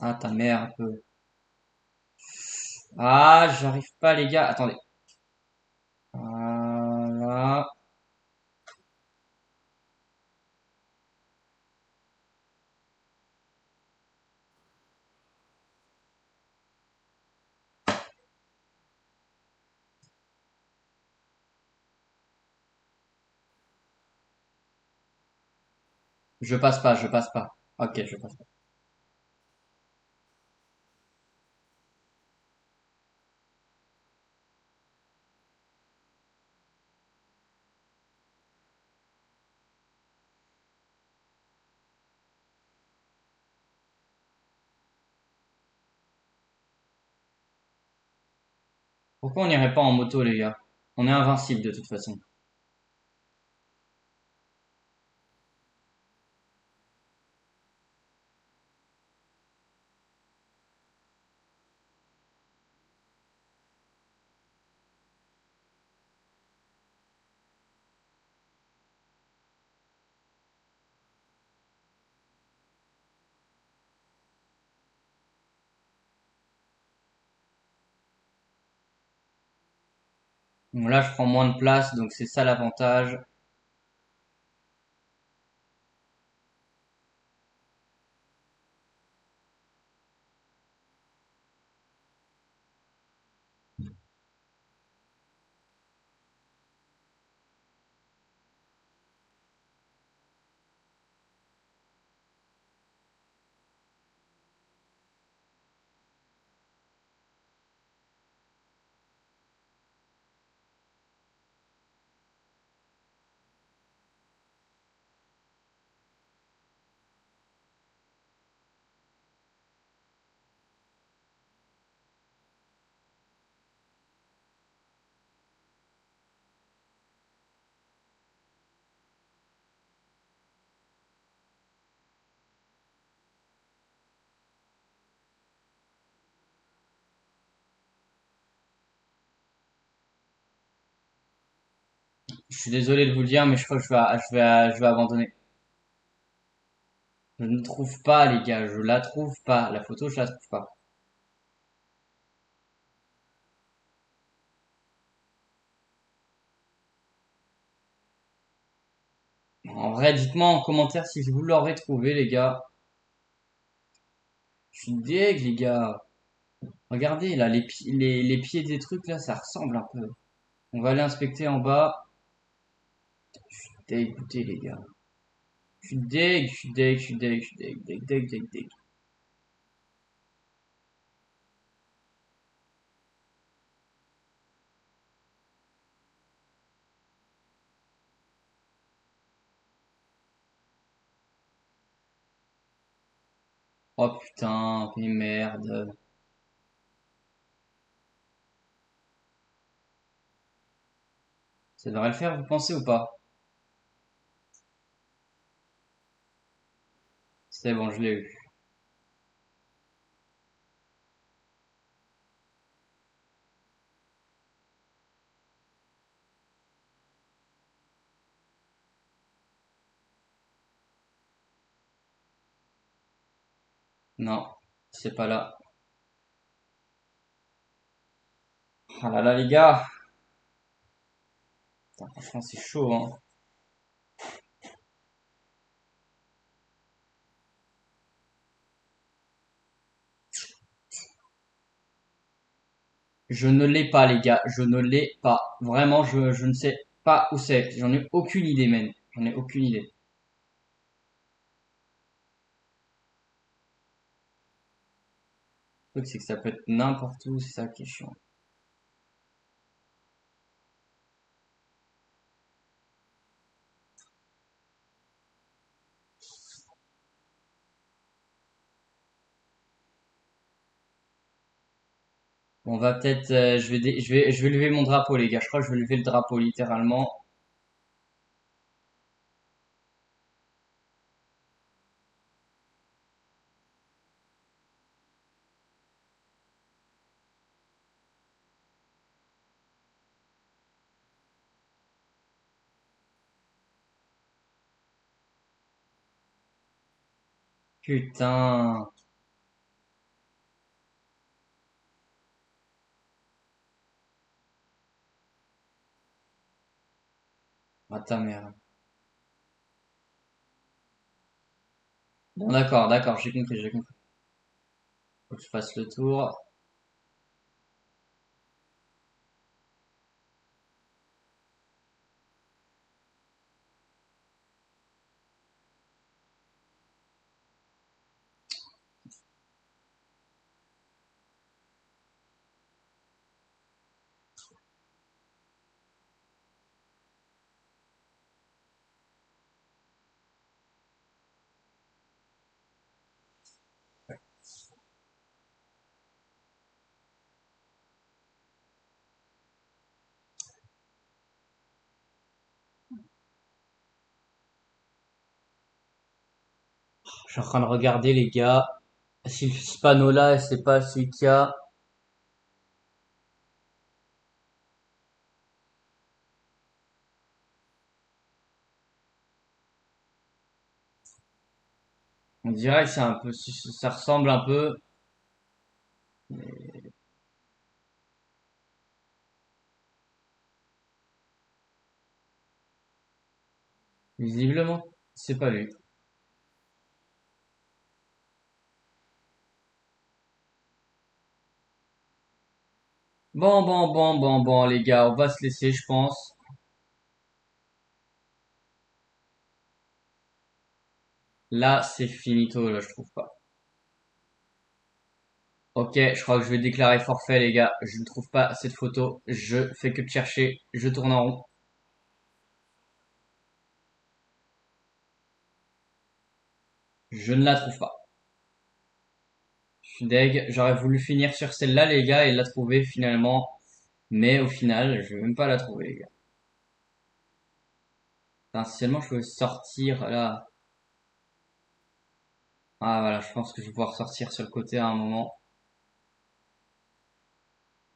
Ah, ta mère, un peu. Ah, j'arrive pas, les gars. Attendez. Voilà. Je passe pas, je passe pas. Ok, je passe. Pourquoi on n'irait pas en moto, les gars? On est invincible de toute façon. Bon, là, je prends moins de place, donc c'est ça l'avantage. Je suis désolé de vous le dire, mais je crois que je vais abandonner. Je ne trouve pas, les gars, je la trouve pas. La photo, je la trouve pas. En vrai, dites-moi en commentaire si vous l'aurez trouvé, les gars. Je suis deg, les gars. Regardez, là, les pieds des trucs, là, ça ressemble un peu. On va aller inspecter en bas. Dégoûté, les gars. Je suis deg, je suis deg, je suis deg, je suis deg, deg, deg, deg, deg. Oh putain, mais merde. Ça devrait le faire, vous pensez ou pas? C'est bon, je l'ai eu. Non, c'est pas là. Ah là là, les gars. Putain, franchement, c'est chaud, hein. Je ne l'ai pas, les gars. Je ne l'ai pas. Vraiment, je ne sais pas où c'est. J'en ai aucune idée, même. J'en ai aucune idée. Le truc, c'est que ça peut être n'importe où, c'est ça qui est chiant. Bon, on va peut-être, je vais lever mon drapeau, les gars. Je crois que je vais lever le drapeau, littéralement. Putain. Ah, ta mère. Bon, d'accord, d'accord, j'ai compris, j'ai compris. Faut que je fasse le tour. suis en train de regarder les gars. Si ce panneau-là, c'est pas celui qu'il y a. On dirait que c'est un peu, ça ressemble un peu. Visiblement, c'est pas lui. Bon, les gars, on va se laisser, je pense. Là, c'est finito, là, je trouve pas. Ok, je crois que je vais déclarer forfait, les gars. Je ne trouve pas cette photo. Je fais que de chercher. Je tourne en rond. Je ne la trouve pas. Je suis deg. J'aurais voulu finir sur celle-là, les gars, et la trouver finalement. Mais au final, je vais même pas la trouver, les gars. Essentiellement, je peux sortir là. Ah voilà, je pense que je vais pouvoir sortir sur le côté à un moment.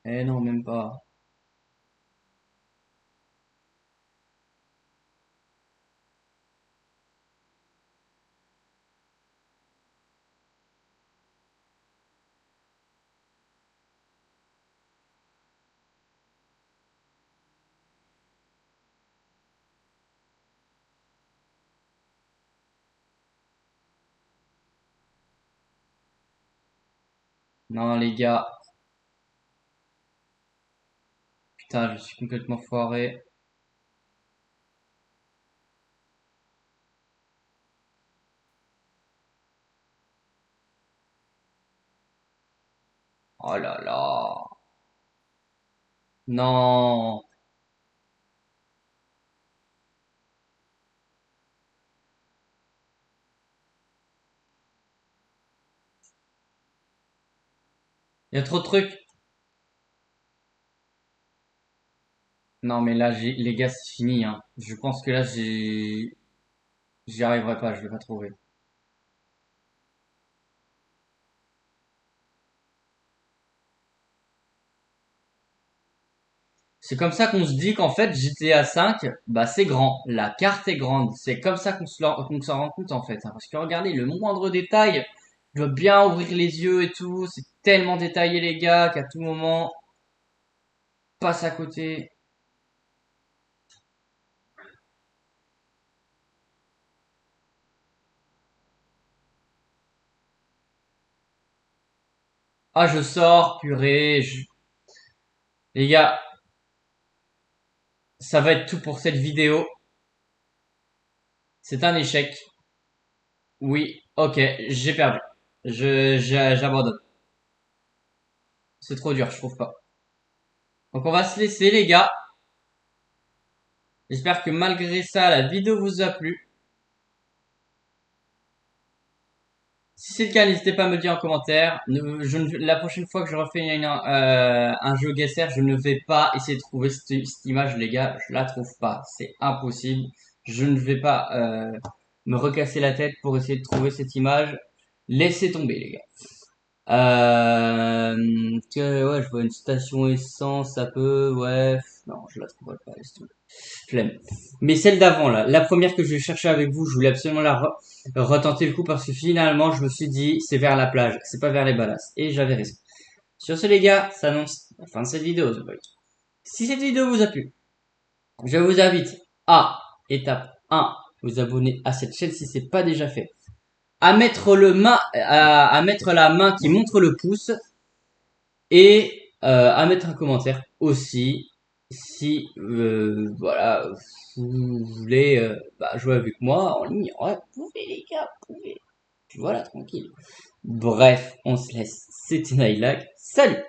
Eh non, même pas. Non, les gars. Putain, je suis complètement foiré. Oh là là. Non. Il y a trop de trucs. Non, mais là, les gars, c'est fini, hein. Je pense que là, j'y arriverai pas, je vais pas trouver. C'est comme ça qu'on se dit qu'en fait, GTA 5, bah, c'est grand. La carte est grande. C'est comme ça qu'on s'en rend compte, en fait, hein. Parce que regardez, le moindre détail, je dois bien ouvrir les yeux et tout. C'est tellement détaillé, les gars, qu'à tout moment, passe à côté. Ah, je sors, purée. Les gars, ça va être tout pour cette vidéo. C'est un échec. Oui, ok, j'ai perdu. J'abandonne. C'est trop dur, je trouve pas. Donc on va se laisser les gars. J'espère que malgré ça, la vidéo vous a plu. Si c'est le cas, n'hésitez pas à me le dire en commentaire. La prochaine fois que je refais un jeu Guesser, je ne vais pas essayer de trouver cette image, les gars. Je la trouve pas. C'est impossible. Je ne vais pas me recasser la tête pour essayer de trouver cette image. Laissez tomber, les gars. Ouais, je vois une station essence, ça peut, ouais. Non, je la trouverai pas, laisse tomber. Flemme. Mais celle d'avant, là, la première que je vais chercher avec vous, je voulais absolument retenter le coup parce que finalement, je me suis dit, c'est vers la plage, c'est pas vers les balasses. Et j'avais raison. Sur ce, les gars, ça annonce la fin de cette vidéo, The Boy. Si cette vidéo vous a plu, je vous invite à, étape 1, vous abonner à cette chaîne si c'est pas déjà fait. À mettre la main qui montre le pouce et à mettre un commentaire aussi si voilà vous voulez bah, jouer avec moi en ligne. Ouais, vous pouvez les gars, vous pouvez. Puis voilà, tranquille. Bref, on se laisse. C'était Nailac. Salut!